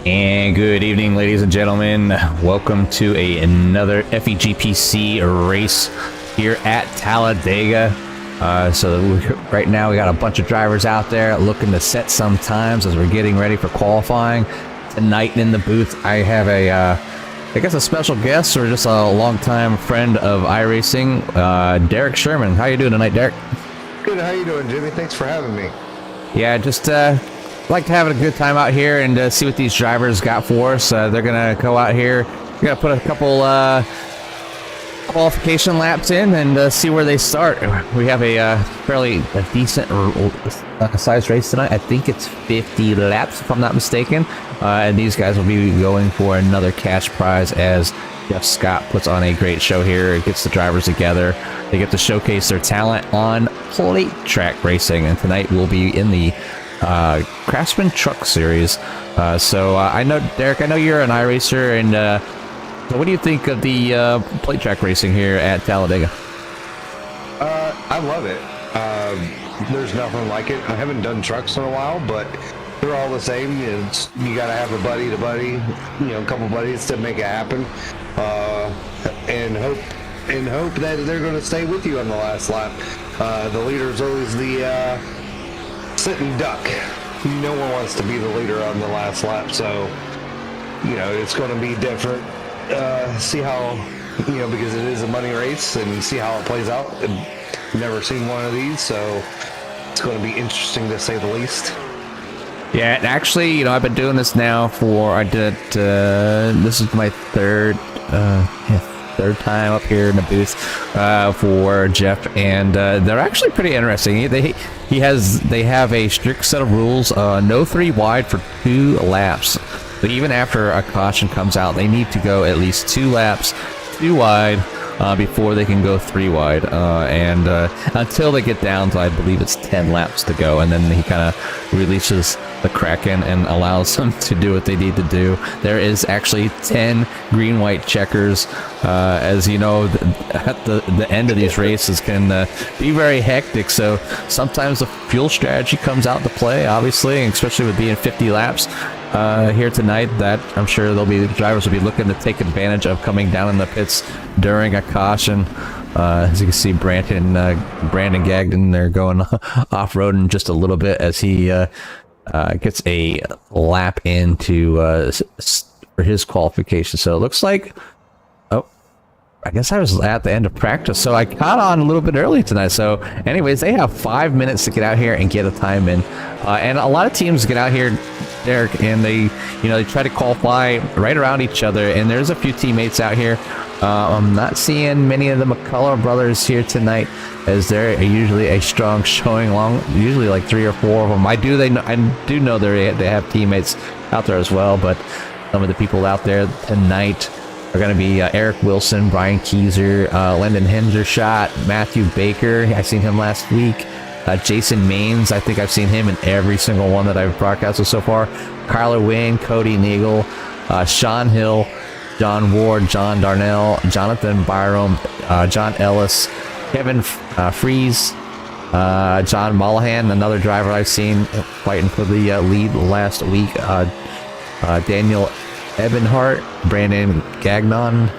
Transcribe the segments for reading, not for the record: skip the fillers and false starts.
And good evening, ladies and gentlemen. Welcome to another FEGPC race here at Talladega. Right now we got a bunch of drivers out there looking to set some times as we're getting ready for qualifying. Tonight in the booth, I have a special guest or just a longtime friend of iRacing, Derek Sherman. How you doing tonight, Derek? Good. How you doing, Jimmy? Thanks for having me. Yeah, just like to have a good time out here and see what these drivers got for us. They're gonna go out here. We're gonna put a couple qualification laps in and see where they start. We have a fairly decent size race tonight. I think it's 50 laps, if I'm not mistaken. And these guys will be going for another cash prize as Jeff Scott puts on a great show here. It gets the drivers together. They get to showcase their talent on plate track racing. And tonight we'll be in the Craftsman Truck Series. I know, Derek, I know you're an iRacer, and so what do you think of the plate track racing here at Talladega? I love it. There's nothing like it. I haven't done trucks in a while, but they're all the same. You gotta have a buddy to buddy, a couple buddies to make it happen, and hope that they're going to stay with you on the last lap. The leader is always the sitting duck. No one wants to be the leader on the last lap, so it's going to be different. See how, because it is a money race, and see how it plays out. I've never seen one of these, so it's going to be interesting to say the least. Yeah, and actually, I've been doing this now this is my third time up here in the booth for Jeff, and they're actually pretty interesting. They have a strict set of rules, no 3 wide for 2 laps. But even after a caution comes out, they need to go at least 2 laps 2 wide before they can go 3 wide, and until they get down to, I believe it's 10 laps to go, and then he kind of releases the Kraken and allows them to do what they need to do. There is actually 10 green-white checkers. As you know, at the end of these races can be very hectic, so sometimes the fuel strategy comes out to play, obviously, especially with being 50 laps here tonight. That I'm sure drivers will be looking to take advantage of coming down in the pits during a caution. As you can see, Brandon Gagnon there going off-roading just a little bit as he gets a lap into for his qualification. So it looks like, I guess I was at the end of practice, so I caught on a little bit early tonight. So anyways, they have 5 minutes to get out here and get a time in, and a lot of teams get out here, Derek, and they try to qualify right around each other, and there's a few teammates out here. I'm not seeing many of the McCullough brothers here tonight, as they're usually a strong showing along, usually like 3 or 4 of them. I do know they have teammates out there as well, but some of the people out there tonight are going to be Eric Wilson, Brian Keyser, Lyndon Hendershot, Matthew Baker. I seen him last week. Jason Maines, I think I've seen him in every single one that I've broadcasted so far. Kyler Wynn, Cody Nagel, Sean Hill, John Ward, John Darnell, Jonathan Byram, John Ellis, Kevin Fries, John Mullahan, another driver I've seen fighting for the lead last week. Daniel Ebenhart, Brandon Gagnon,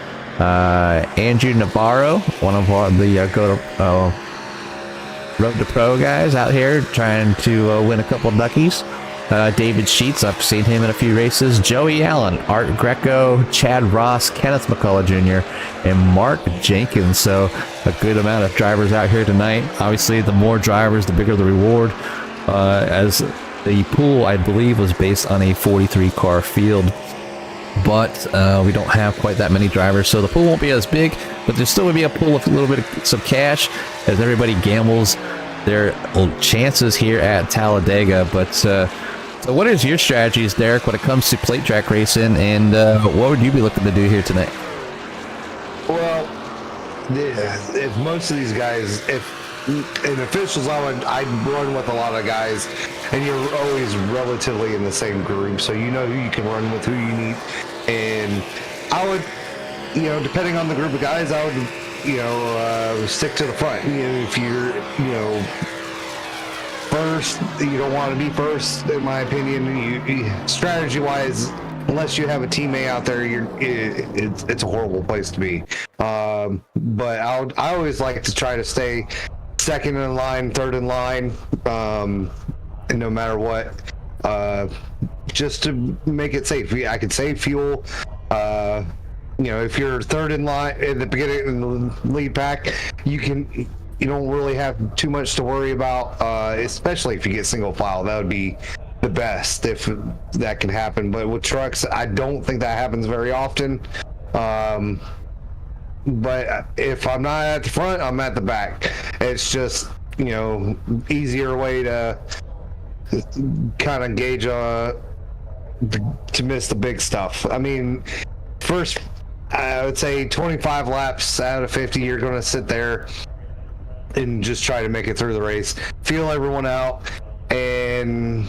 Andrew Navarro, one of the Road to Pro guys out here trying to win a couple duckies. David Sheets, I've seen him in a few races. Joey Allen, Art Greco, Chad Ross, Kenneth McCullough Jr., and Mark Jenkins. So a good amount of drivers out here tonight. Obviously, the more drivers, the bigger the reward, as the pool, I believe, was based on a 43-car field. But we don't have quite that many drivers, so the pool won't be as big, but there still will be a pool of a little bit of some cash as everybody gambles their chances here at Talladega. But so what is your strategies, Derek, when it comes to plate track racing, and what would you be looking to do here tonight? Well, if most of these guys, in officials, I'd run with a lot of guys, and you're always relatively in the same group, so you know who you can run with, who you need. And I would, depending on the group of guys, I would, stick to the front. If you're, first, you don't want to be first, in my opinion. Strategy-wise, unless you have a teammate out there, it's a horrible place to be. But I always like to try to stay second in line, third in line, and no matter what, just to make it safe. I could save fuel. If you're third in line in the beginning in the lead pack, you don't really have too much to worry about, especially if you get single file. That would be the best if that can happen. But with trucks, I don't think that happens very often. But if I'm not at the front, I'm at the back. It's just, easier way to kind of gauge to miss the big stuff. I mean, first, I would say 25 laps out of 50, you're going to sit there and just try to make it through the race, feel everyone out, and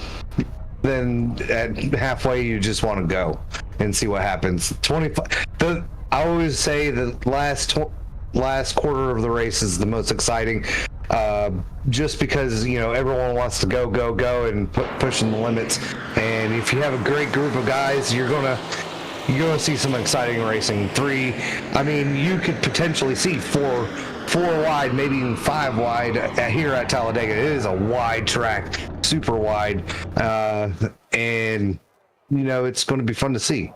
then at halfway you just want to go and see what happens. I always say the last quarter of the race is the most exciting, just because everyone wants to go and pushing the limits. And if you have a great group of guys, you're gonna see some exciting racing. You could potentially see four wide, maybe even 5 wide here at Talladega. It is a wide track, super wide, and it's going to be fun to see.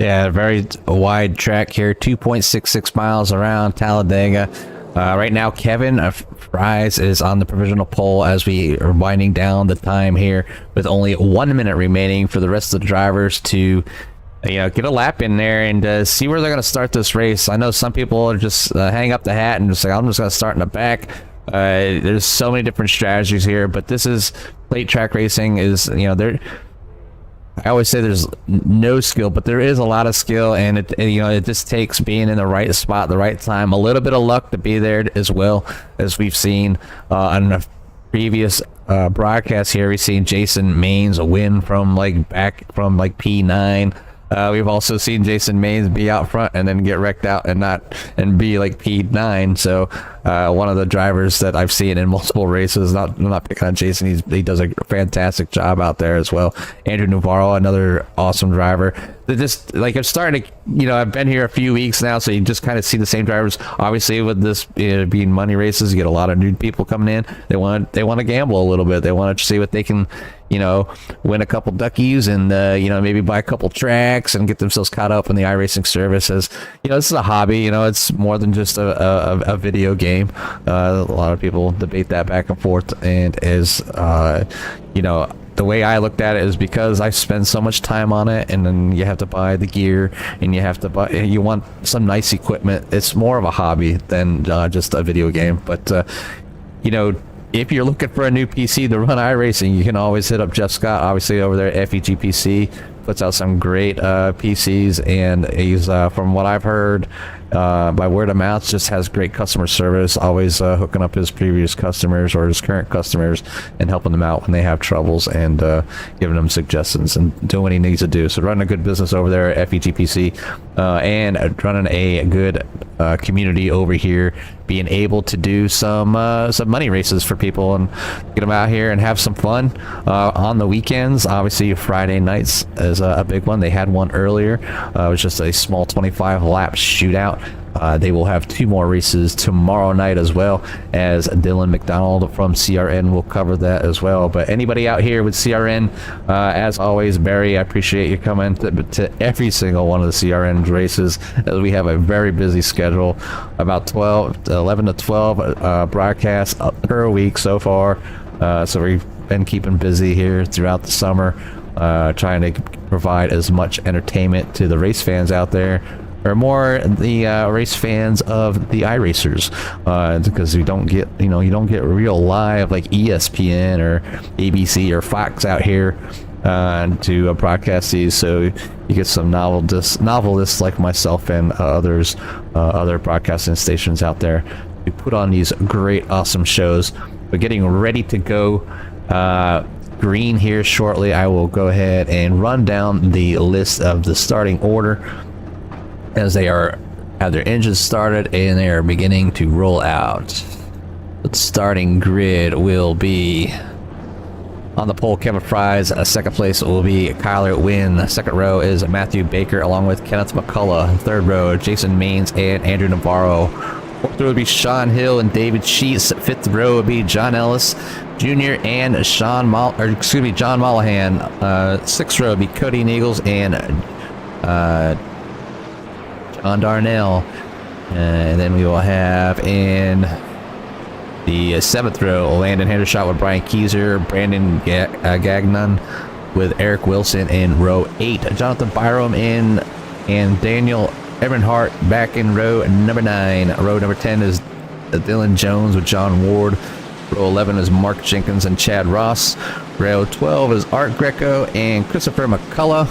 Yeah, very wide track here, 2.66 miles around Talladega. Right now, Kevin Fries is on the provisional pole as we are winding down the time here, with only 1 minute remaining for the rest of the drivers to get a lap in there and see where they're going to start this race. I know some people are just hang up the hat and just like, I'm just going to start in the back. There's so many different strategies here, but this is plate track racing. I always say there's no skill, but there is a lot of skill, and it just takes being in the right spot, the right time, a little bit of luck to be there as well, as we've seen on the previous broadcast here. We've seen Jason Maines win from P9. We've also seen Jason Maines be out front and then get wrecked out and be like P9. So one of the drivers that I've seen in multiple races, I'm not picking on Jason, he does a fantastic job out there as well. Andrew Navarro, another awesome driver. They're just like, I'm starting to, I've been here a few weeks now, so you just kind of see the same drivers. Obviously, with this being money races, you get a lot of new people coming in. They want to gamble a little bit. They want to see what they can, win a couple duckies and maybe buy a couple tracks and get themselves caught up in the iRacing services. This is a hobby. It's more than just a video game. A lot of people debate that back and forth, and the way I looked at it is because I spend so much time on it, and then you have to buy the gear, and you want some nice equipment. It's more of a hobby than just a video game. But if you're looking for a new PC to run iRacing, you can always hit up Jeff Scott, obviously over there at FEG PC. Puts out some great PCs, and he's from what I've heard by word of mouth, just has great customer service, always hooking up his previous customers or his current customers and helping them out when they have troubles, and giving them suggestions and doing what he needs to do. So running a good business over there at FEG PC, and running a good community over here, being able to do some money races for people and get them out here and have some fun on the weekends. Obviously Friday nights is a big one. They had one earlier. It was just a small 25 lap shootout. They will have 2 more races tomorrow night, as well as Dylan McDonald from CRN will cover that as well. But anybody out here with CRN, as always, Barry, I appreciate you coming to every single one of the CRN races, as we have a very busy schedule, about 11 to 12 broadcasts per week so far. So we've been keeping busy here throughout the summer, trying to provide as much entertainment to the race fans out there, or more the race fans of the iRacers, because you don't get real live like ESPN or ABC or Fox out here to broadcast these. So you get some novelists like myself and others, other broadcasting stations out there who put on these great, awesome shows. But getting ready to go green here shortly, I will go ahead and run down the list of the starting order, as they have their engines started and they are beginning to roll out. The starting grid will be On the pole, Kevin Fries. Second place will be Kyler Wynn. Second row is Matthew Baker, along with Kenneth McCullough. Third row, Jason Maines and Andrew Navarro. Fourth row would be Sean Hill and David Sheets. Fifth row would be John Ellis Jr. and John Mollahan. Sixth row would be Cody Nagels and John Darnell. And then we will have in the seventh row, Landon Hendershot with Brian Keyser, Brandon Gagnon with Eric Wilson in row 8. Jonathan Byram and Daniel Evanhart back in row number 9. Row number 10 is Dylan Jones with John Ward. Row 11 is Mark Jenkins and Chad Ross. Row 12 is Art Greco and Christopher McCullough.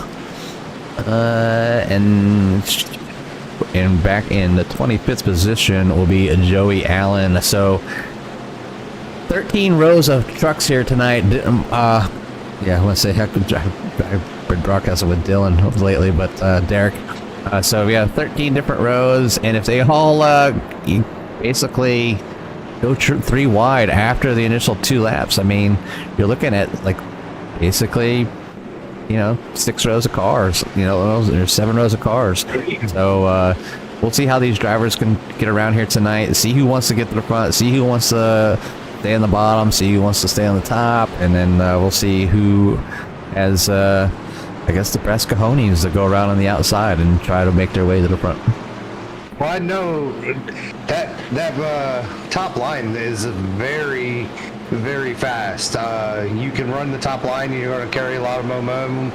And back in the 25th position will be Joey Allen. So 13 rows of trucks here tonight. I want to say I've been broadcasting with Dylan lately, but Derek. So we have 13 different rows, and if they all basically go 3 wide after the initial 2 laps, I mean, you're looking at like basically, 6 rows of cars. There's 7 rows of cars. So we'll see how these drivers can get around here tonight. See who wants to get to the front. See who wants to stay on the bottom, see who wants to stay on the top, and then we'll see who has, I guess, the best cojones to go around on the outside and try to make their way to the front. Well, I know that top line is very, very fast. You can run the top line, you're going to carry a lot of momentum.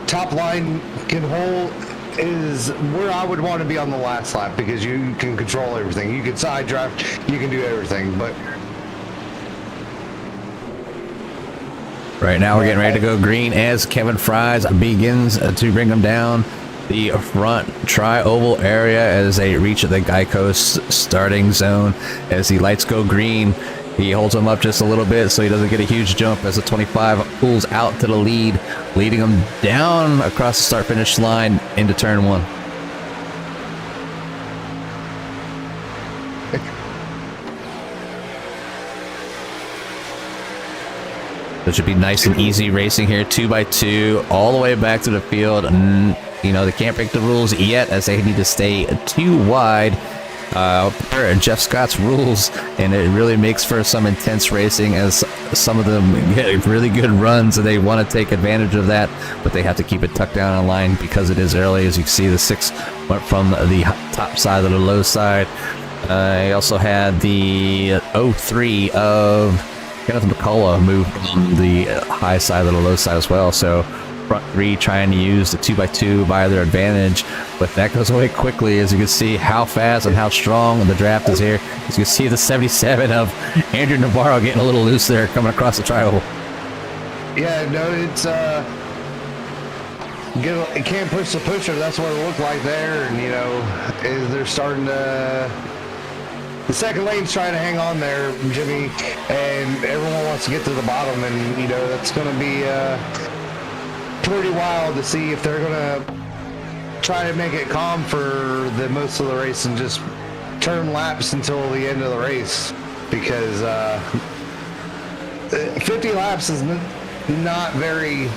Top line can hold is where I would want to be on the last lap, because you can control everything. You can side drive, you can do everything, but right now we're getting ready to go green as Kevin Fries begins to bring them down the front tri-oval area as they reach the Geico starting zone. As the lights go green, he holds them up just a little bit so he doesn't get a huge jump as the 25 pulls out to the lead, leading him down across the start-finish line into turn 1. It should be nice and easy racing here, 2x2, all the way back to the field. They can't break the rules yet as they need to stay 2 wide per Jeff Scott's rules, and it really makes for some intense racing as some of them get really good runs and they want to take advantage of that, but they have to keep it tucked down on line because it is early. As you can see, the 6 went from the top side to the low side. I also had the 03 of Kenneth McCullough moved from the high side to the low side as well. So front 3 trying to use the 2x2 by their advantage, but that goes away quickly as you can see how fast and how strong the draft is here. As you can see the 77 of Andrew Navarro getting a little loose there coming across the tri-oval. Yeah, no, it's it can't push the pusher. That's what it looked like there, and they're starting to. The second lane's trying to hang on there, Jimmy, and everyone wants to get to the bottom, and that's going to be pretty wild to see if they're going to try to make it calm for the most of the race and just turn laps until the end of the race, because 50 laps is not very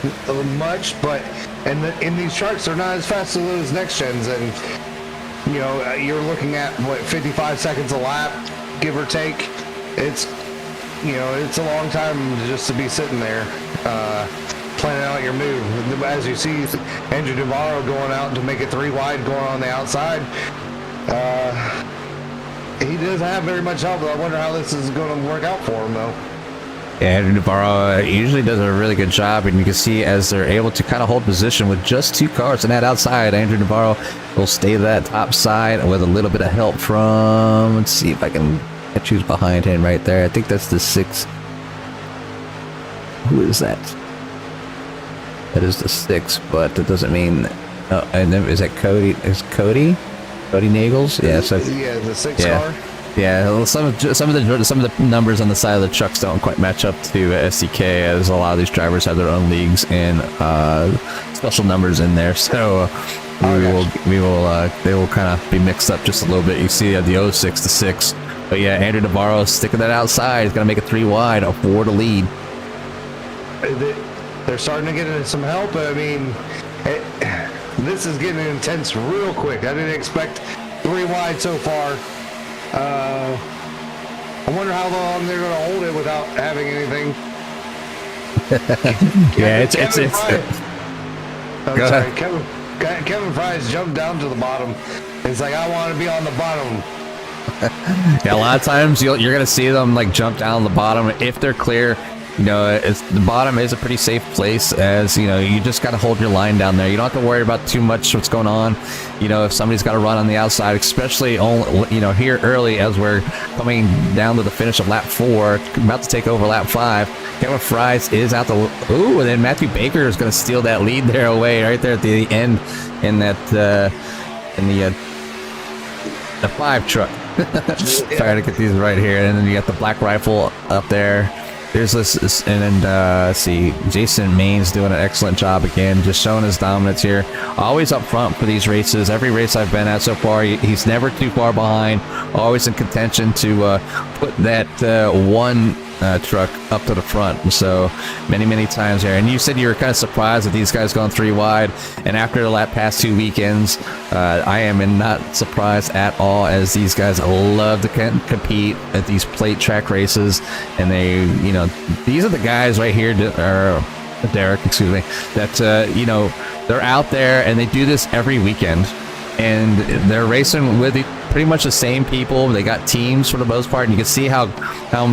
much, but in these charts they're not as fast as those next gens, and you're looking at 55 seconds a lap, give or take. It's it's a long time just to be sitting there planning out your move. As you see Andrew Navarro going out to make it 3 wide, going on the outside. He doesn't have very much help, but I wonder how this is going to work out for him, though. Yeah, Andrew Navarro usually does a really good job, and you can see as they're able to kind of hold position with just 2 cars on that outside, Andrew Navarro will stay to that top side with a little bit of help from, let's see if I can catch who's behind him right there. I think that's the 6. Who is that? That is the 6, but that doesn't mean, and then is that Cody? Is Cody Nagels? Yeah, so yeah, the 6 car. Yeah, well, some of the numbers on the side of the trucks don't quite match up to SDK, as a lot of these drivers have their own leagues and special numbers in there. So they will kind of be mixed up just a little bit. You see the 06 to 6, but yeah, Andrew Navarro sticking that outside. He's gonna make it 3 wide, a 4 to lead. they're starting to get some help. I mean, this is getting intense real quick. I didn't expect 3 wide so far. I wonder how long they're going to hold it without having anything. Yeah, it's I'm sorry, Kevin Fry's jumped down to the bottom. It's like, I want to be on the bottom. Yeah, a lot of times you're gonna see them like jump down the bottom if they're clear. You know, it's the bottom is a pretty safe place, as you know, you just got to hold your line down there. You don't have to worry about too much what's going on. You know, if somebody's got to run on the outside, especially only, you know, here early as we're coming down to the finish of lap 4, about to take over lap 5. Kevin Fries is out the and then Matthew Baker is going to steal that lead there away right there at the end in that in the 5 truck. Trying to get these right here, and then you got the Black Rifle up there. There's this, and then let's see, Jason Main's doing an excellent job again, just showing his dominance here. Always up front for these races. Every race I've been at so far, he's never too far behind. Always in contention to put that one truck up to the front. So many times here. And you said you were kind of surprised that these guys going 3 wide. And after the past 2 weekends, I am not surprised at all, as these guys love to compete at these plate track races. And they, you know, these are the guys right here, Derek, excuse me, that, you know, they're out there and they do this every weekend. And they're racing with pretty much the same people. They got teams for the most part, and you can see how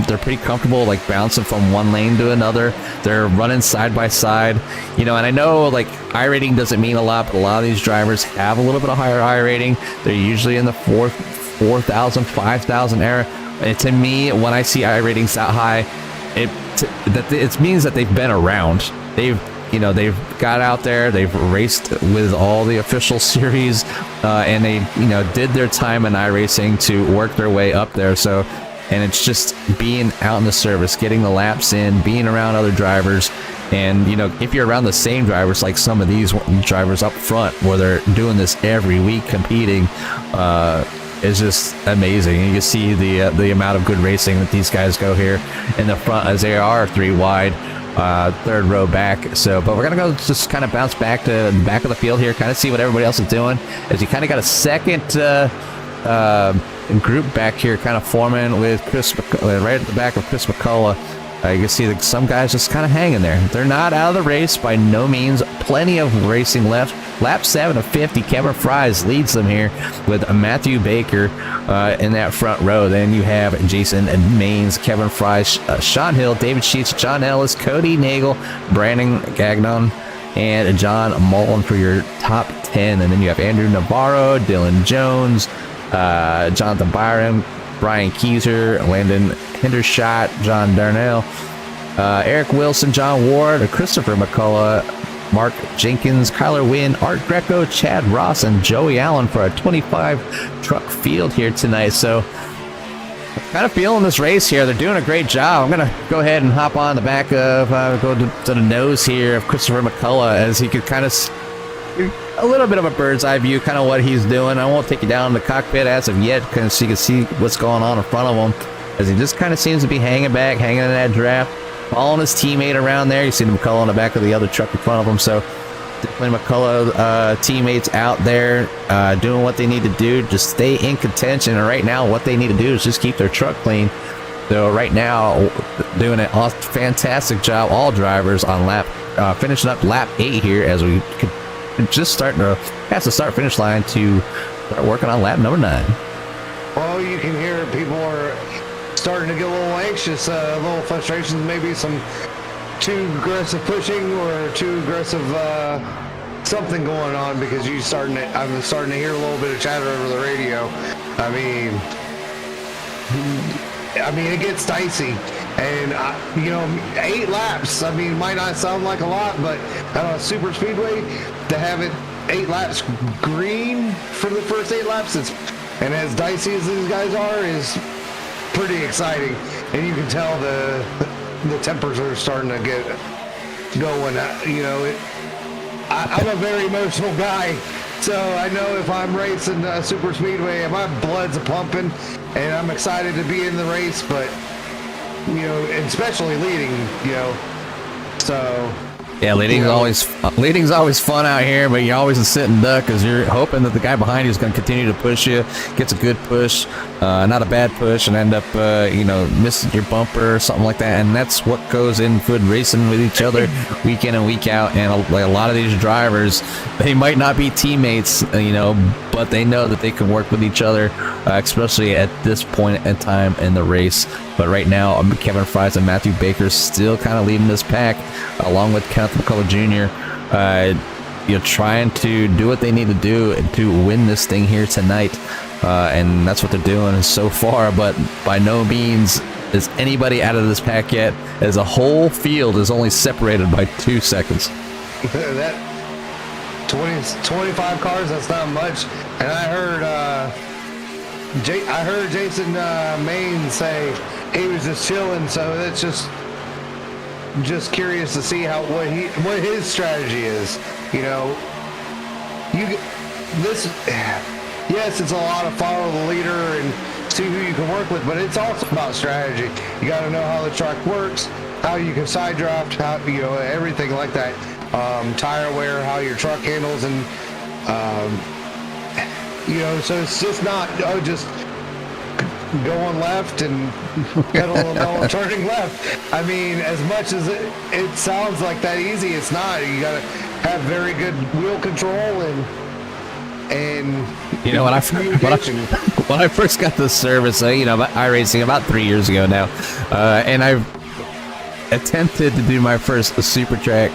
they're pretty comfortable, like bouncing from one lane to another. They're running side by side, you know. And I know like iRating doesn't mean a lot, but a lot of these drivers have a little bit of higher iRating. They're usually in the 4,000, 5,000 area. And to me, when I see iRatings that high, it means that they've been around. They've got out there, they've raced with all the official series, and they, you know, did their time in iRacing to work their way up there. So, and it's just being out in the service, getting the laps in, being around other drivers. And, you know, if you're around the same drivers, like some of these drivers up front, where they're doing this every week competing, is just amazing. And you can see the amount of good racing that these guys go here in the front, as they are 3 wide. 3rd row back. So, but we're gonna go just kind of bounce back to the back of the field here, kind of see what everybody else is doing, as you kind of got a second group back here kind of forming with Chris right at the back of Chris McCullough. You can see that some guys just kind of hanging there. They're not out of the race by no means. Plenty of racing left. Lap 7 of 50, Kevin Fries leads them here with Matthew Baker in that front row. Then you have Jason Maines, Kevin Fries, Sean Hill, David Sheets, John Ellis, Cody Nagel, Brandon Gagnon, and John Mullen for your top 10. And then you have Andrew Navarro, Dylan Jones, Jonathan Byron, Brian Keyser, Landon Hendershot, John Darnell, Eric Wilson, John Ward, Christopher McCullough, Mark Jenkins, Kyler Wynn, Art Greco, Chad Ross, and Joey Allen for a 25 truck field here tonight. So kind of feeling this race here. They're doing a great job. I'm going to go ahead and hop on the back of, go to the nose here of Christopher McCullough, as he could kind of a little bit of a bird's eye view, kind of what he's doing. I won't take you down in the cockpit as of yet, because you can see what's going on in front of him, as he just kind of seems to be hanging back, hanging in that draft, following his teammate around there. You see McCullough on the back of the other truck in front of him. So definitely McCullough teammates out there doing what they need to do, just stay in contention. And right now what they need to do is just keep their truck clean. So right now doing a fantastic job, all drivers on finishing up lap 8 here, as we could just starting to pass the start finish line to start working on lap number 9. Well, you can hear people are starting to get a little anxious, a little frustrations, maybe some too aggressive pushing or too aggressive something going on, because I'm starting to hear a little bit of chatter over the radio. I mean it gets dicey, and you know, 8 laps, I mean, might not sound like a lot, but on a super speedway, to have it 8 laps green for the first 8 laps, and as dicey as these guys are, is pretty exciting. And you can tell the tempers are starting to get going. You know, I'm a very emotional guy, so I know if I'm racing super speedway, my blood's pumping, and I'm excited to be in the race. But you know, and especially leading, you know, So Yeah, leading's always fun out here, but you're always a sitting duck because you're hoping that the guy behind you is going to continue to push you, gets a good push, not a bad push, and end up missing your bumper or something like that. And that's what goes in foot racing with each other week in and week out. And a lot of these drivers, they might not be teammates, but they know that they can work with each other, especially at this point in time in the race. But right now, Kevin Fries and Matthew Baker still kind of leading this pack, along with Kenneth McCullough Jr., trying to do what they need to do to win this thing here tonight. And that's what they're doing so far, but by no means is anybody out of this pack yet, as a whole field is only separated by 2 seconds. That 25 cars, that's not much. And I heard Jason Main say he was just chilling, so that's just curious to see what his strategy is. Yes, it's a lot of follow the leader and see who you can work with, but it's also about strategy. You got to know how the track works, how you can side draft, how everything like that. Tire wear, how your truck handles, and so it's just not just going left and pedaling on turning left. I mean, as much as it sounds like that easy, it's not. You got to have very good wheel control and when I first got the service, about iRacing about 3 years ago now, and I've attempted to do my first super track,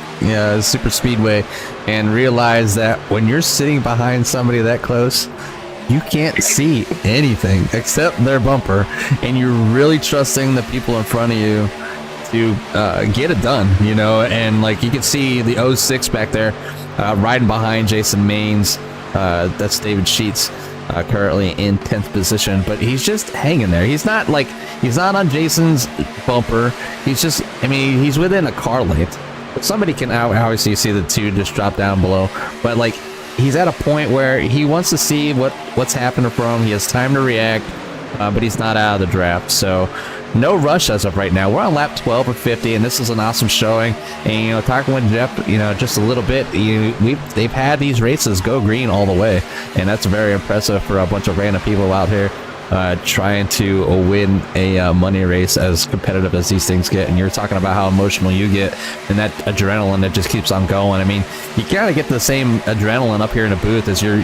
super speedway, and realized that when you're sitting behind somebody that close, you can't see anything except their bumper, and you're really trusting the people in front of you to get it done, and like you can see the 06 back there riding behind Jason Maines. That's David Sheets, currently in 10th position, but he's just hanging there. He's not on Jason's bumper. He's within a car length. But somebody can obviously see the two just drop down below, but like he's at a point where he wants to see what's happening from him. He has time to react, but he's not out of the draft. So no rush as of right now. We're on lap 12 of 50, and this is an awesome showing. And talking with Jeff, just a little bit, they've had these races go green all the way, and that's very impressive for a bunch of random people out here trying to win a money race as competitive as these things get. And you're talking about how emotional you get and that adrenaline that just keeps on going. I mean, you kind of get the same adrenaline up here in the booth as you're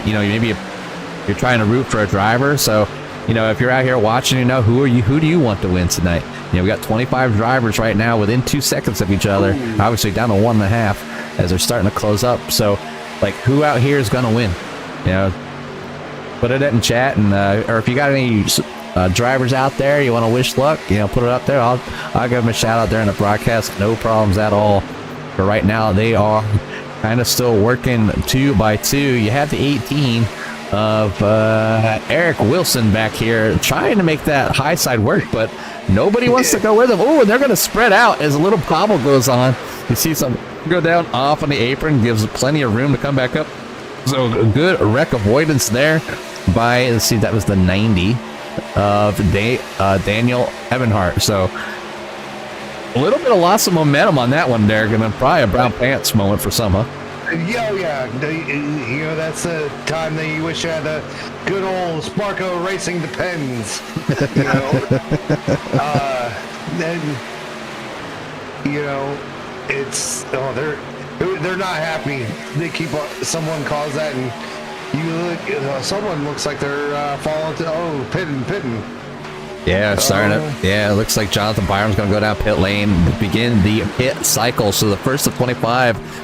trying to root for a driver. So if you're out here watching, who do you want to win tonight? We got 25 drivers right now within 2 seconds of each other, obviously down to 1.5 as they're starting to close up. So like, who out here is going to win? Put it in chat, and or if you got any drivers out there you want to wish luck, put it up there. I'll give them a shout out there in the broadcast, no problems at all. But right now they are kind of still working 2 by 2. You have the 18 of Eric Wilson back here trying to make that high side work, but nobody wants to go with him. Oh, and they're going to spread out as a little bobble goes on. You see some go down off on the apron, gives plenty of room to come back up. So a good wreck avoidance there by, let's see, that was the 90 of Daniel Ebenhart. So a little bit of loss of momentum on that one, Derek, and then probably a brown pants moment for some, huh? Yeah. That's the time that you wish you had the good old Sparko Racing Depends. It's they're not happy. They keep someone calls that, and you look. Someone looks like they're falling to pitting. Yeah, starting it. Yeah, it looks like Jonathan Byram's going to go down pit lane, begin the pit cycle. So the first of 25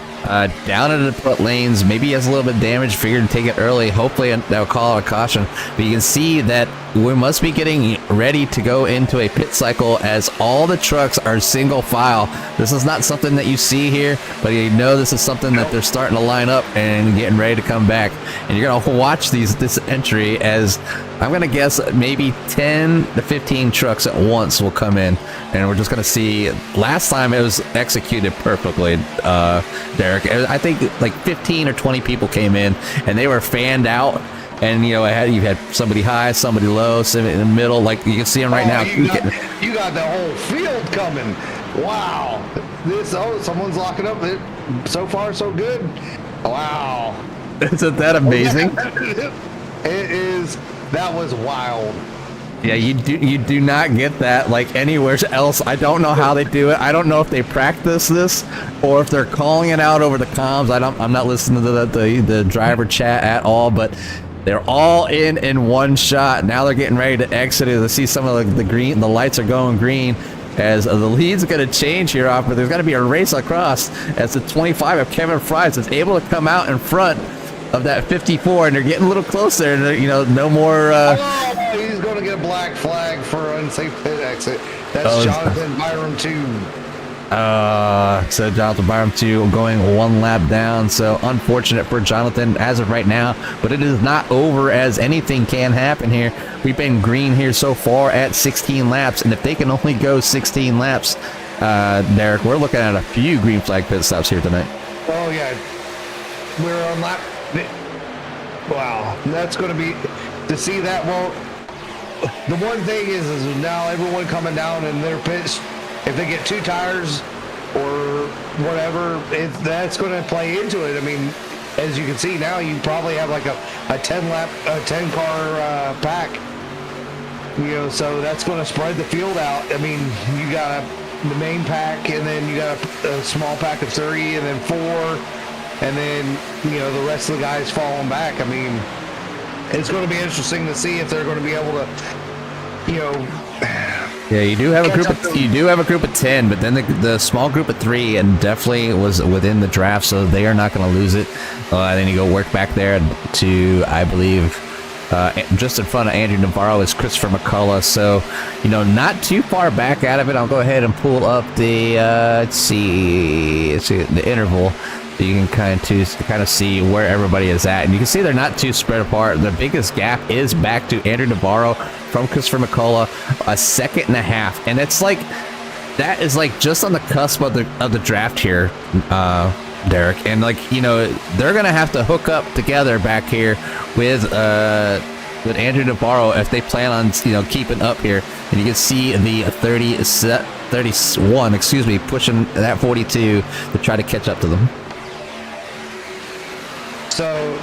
down into the pit lanes. Maybe he has a little bit of damage, figured to take it early. Hopefully they'll call out a caution. But you can see that we must be getting ready to go into a pit cycle as all the trucks are single file. This is not something that you see here, but this is something that they're starting to line up and getting ready to come back. And you're going to watch this entry as I'm going to guess maybe 10 to 15 trucks at once will come in. And we're just going to see, last time it was executed perfectly, Derek. I think like 15 or 20 people came in and they were fanned out. And you had somebody high, somebody low, somebody in the middle. Like you can see them right now. You got the whole field coming. Wow. Someone's locking up. So far, so good. Wow. Isn't that amazing? It is. That was wild. Yeah, you do not get that like anywhere else. I don't know how they do it. I don't know if they practice this or if they're calling it out over the comms. I'm not listening to the driver chat at all, but they're all in one shot. Now they're getting ready to exit it. I see some of the green, the lights are going green as the lead's going to change here off, but there's got to be a race across as the 25 of Kevin Fries is able to come out in front of that 54, and they're getting a little closer, and no more he's going to get a black flag for unsafe pit exit. That's Jonathan Byram 2. So Jonathan Byram 2 going one lap down. So unfortunate for Jonathan as of right now, but it is not over, as anything can happen here. We've been green here so far at 16 laps, and if they can only go 16 laps, Derek, we're looking at a few green flag pit stops here tonight. Oh yeah, we're on lap. Wow, that's going to be to see that. Well, the one thing is now everyone coming down in their pits, if they get 2 tires or whatever, that's going to play into it. I mean, as you can see now, you probably have like a 10 car pack, so that's going to spread the field out. I mean, you got the main pack, and then you got a small pack of 3, and then 4, and then the rest of the guys falling back. I mean, it's going to be interesting to see if they're going to be able to, Yeah, you do have a group of 10, but then the small group of 3 and definitely was within the draft, so they are not going to lose it. Then you go work back there to, I believe, just in front of Andrew Navarro is Christopher McCullough. So, not too far back out of it. I'll go ahead and pull up the let's see the interval. So you can kind of see where everybody is at, and you can see they're not too spread apart. The biggest gap is back to Andrew Navarro from Christopher McCullough, 1.5 seconds, and it's like that is like just on the cusp of the draft here, Derek, and they're gonna have to hook up together back here with Andrew Navarro if they plan on keeping up here, and you can see the 31 pushing that 42 to try to catch up to them. So,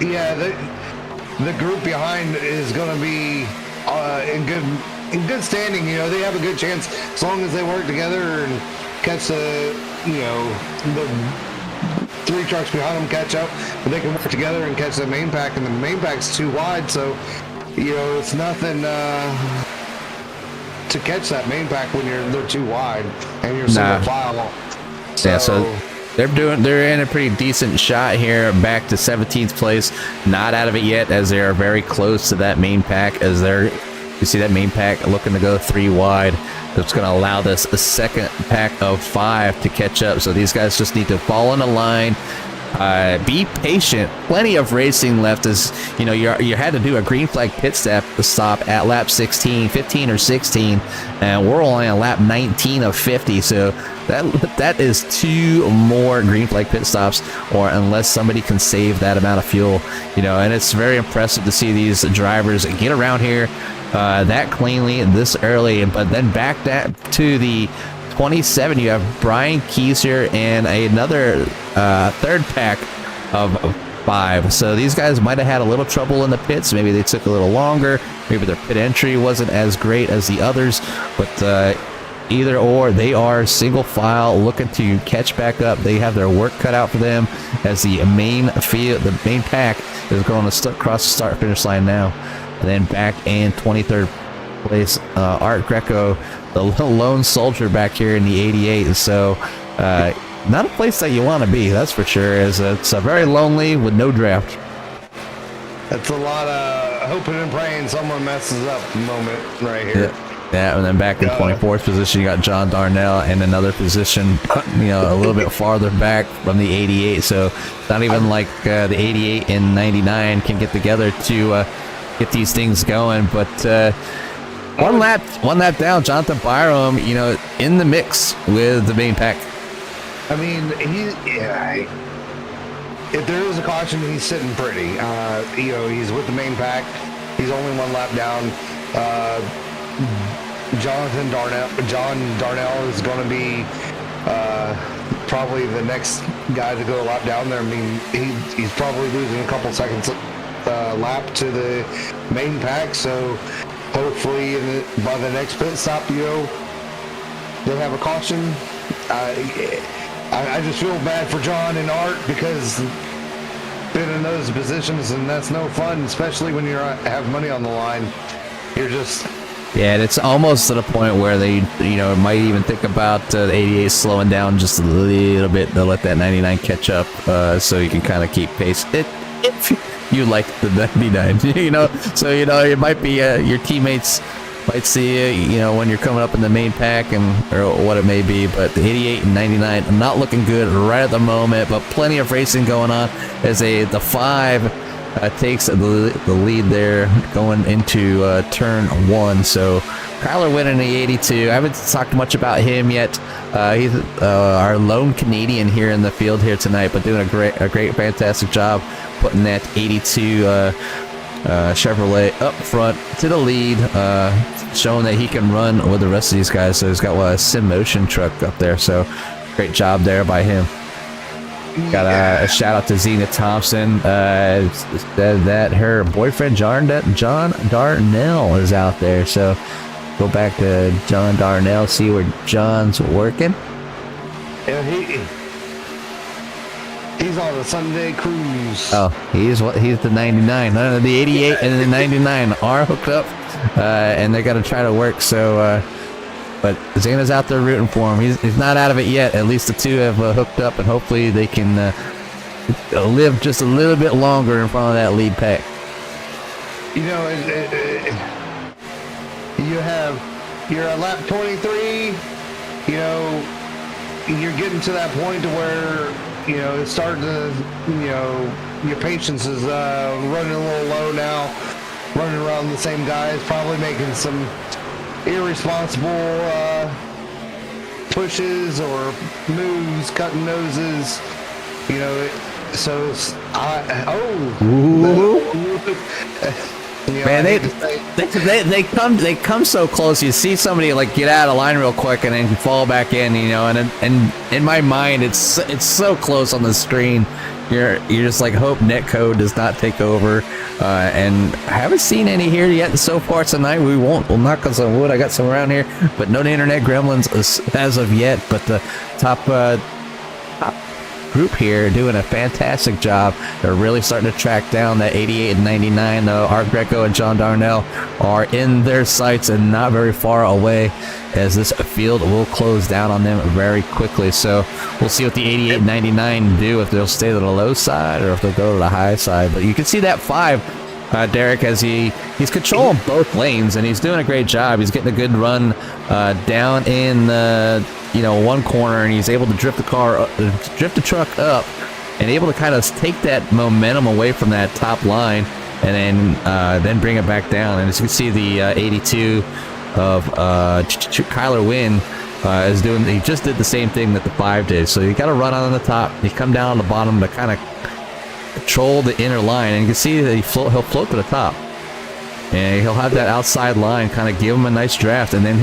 yeah, the group behind is going to be in good standing. They have a good chance as long as they work together and catch the 3 trucks behind them catch up. But they can work together and catch the main pack, and the main pack's too wide, so it's nothing to catch that main pack when they're too wide and you're single file. So they're in a pretty decent shot here, back to 17th place, not out of it yet, as they are very close to that main pack, as you see that main pack looking to go 3 wide. That's going to allow this a second pack of 5 to catch up. So these guys just need to fall in a line, be patient. Plenty of racing left, as you had to do a green flag pit stop at lap 15 or 16, and we're only on lap 19 of 50. So that is 2 more green flag pit stops, or unless somebody can save that amount of fuel, and it's very impressive to see these drivers get around here that cleanly this early. But then back to the 27, you have Brian Kieser and another 3rd pack of 5. So these guys might have had a little trouble in the pits. Maybe they took a little longer. Maybe their pit entry wasn't as great as the others. But either or, they are single file looking to catch back up. They have their work cut out for them, as the main pack is going to cross the start finish line now. And then back in 23rd place, Art Greco, the lone soldier back here in the 88. So not a place that you want to be, that's for sure, as it's very lonely with no draft. That's a lot of hoping and praying someone messes up moment right here. Yeah, and then back in 24th position, you got John Darnell in another position, a little bit farther back from the 88. So it's not even like the 88 and 99 can get together to get these things going. But one lap down, Jonathan Byram, in the mix with the main pack. I mean, if there is a caution, he's sitting pretty. He's with the main pack. He's only 1 lap down. John Darnell is going to be probably the next guy to go a lap down there. I mean, he's probably losing a couple seconds lap to the main pack, so hopefully by the next pit stop, they'll have a caution. I just feel bad for John and Art because been in those positions, and that's no fun, especially when you have money on the line. You're just... Yeah, and it's almost to the point where they, might even think about the 88 slowing down just a little bit to let that 99 catch up, so you can kind of keep pace. If you like the 99, so it might be your teammates might see when you're coming up in the main pack or what it may be, but the 88 and 99 not looking good right at the moment, but plenty of racing going on as the 5 takes the lead there going into turn 1. So Kyler winning the 82. I haven't talked much about him yet. He's our lone Canadian here in the field here tonight, but doing a great fantastic job putting that 82 Chevrolet up front to the lead, showing that he can run with the rest of these guys. So he's got a Sim Motion truck up there, so great job there by him. Got a shout out to Zena Thompson, that her boyfriend John Darnell is out there, so go back to John Darnell, see where John's working. Yeah, he's on the Sunday cruise. Oh, he's the 99. The 88 and the 99 are hooked up, and they got to try to work. So, but Zena's out there rooting for him. He's not out of it yet. At least the two have hooked up, and hopefully they can live just a little bit longer in front of that lead pack. You're at lap 23. You're getting to that point to where it's starting to, your patience is running a little low now, running around the same guys, probably making some irresponsible pushes or moves, cutting noses, so it's, Man, they come so close. You see somebody get out of line real quick and then fall back in, and in my mind it's so close on the screen. You're just hope netcode does not take over, and I haven't seen any here yet so far tonight. We'll knock on some wood. I got some around here, but no internet gremlins as of yet. But the top group here doing a fantastic job. They're really starting to track down that 88 and 99. Art Greco and John Darnell are in their sights and not very far away, as this field will close down on them very quickly. So we'll see what the 88 and 99 do, if they'll stay to the low side or if they'll go to the high side. But you can see that 5, Derek, as he's controlling both lanes, and he's doing a great job. He's getting a good run down in one corner, and he's able to drift the truck up, and able to kind of take that momentum away from that top line, and then bring it back down. And as you can see, the 82 of Kyler Wynn is doing. He just did the same thing that the 5 did. So you got to run on the top, you come down on the bottom to kind of control the inner line, and you can see that he'll float to the top, and he'll have that outside line kind of give him a nice draft, and then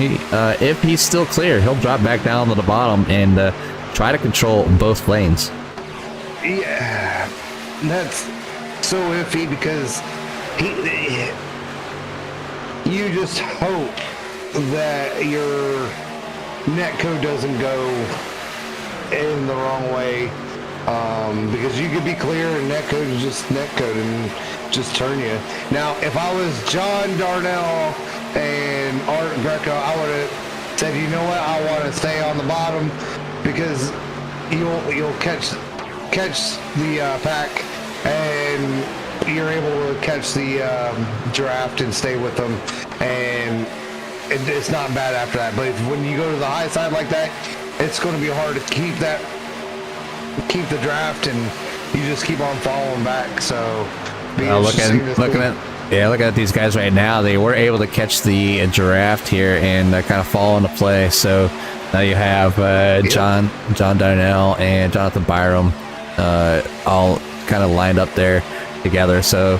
if he's still clear, he'll drop back down to the bottom and try to control both lanes. Yeah, that's so iffy because you just hope that your netcode doesn't go in the wrong way, because you could be clear and netcode is just netcode and just turn you. Now, if I was John Darnell and Art Greco, I would have said, you know what, I want to stay on the bottom because you'll catch the pack, and you're able to catch the draft and stay with them, and it's not bad after that. But when you go to the high side like that, it's going to be hard to keep the draft, and you just keep on falling back. So looking at these guys right now, they were able to catch the draft here and kind of fall into play. So now you have John Darnell and Jonathan Byram all kind of lined up there together. So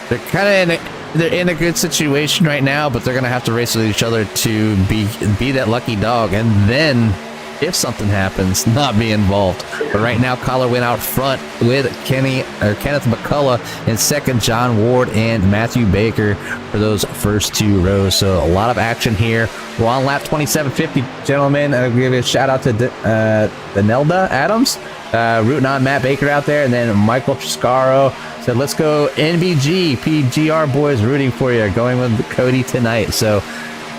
they're kind of they're in a good situation right now, but they're gonna have to race with each other to be that lucky dog, and then if something happens, not be involved. But right now, Kyler went out front with Kenneth McCullough in second, John Ward and Matthew Baker for those first 2 rows. So a lot of action here. We're on lap 2750, gentlemen. I'll give a shout out to Danelda Adams, rooting on Matt Baker out there, and then Michael Triscaro said, "Let's go NBG PGR boys, rooting for you." Going with Cody tonight. So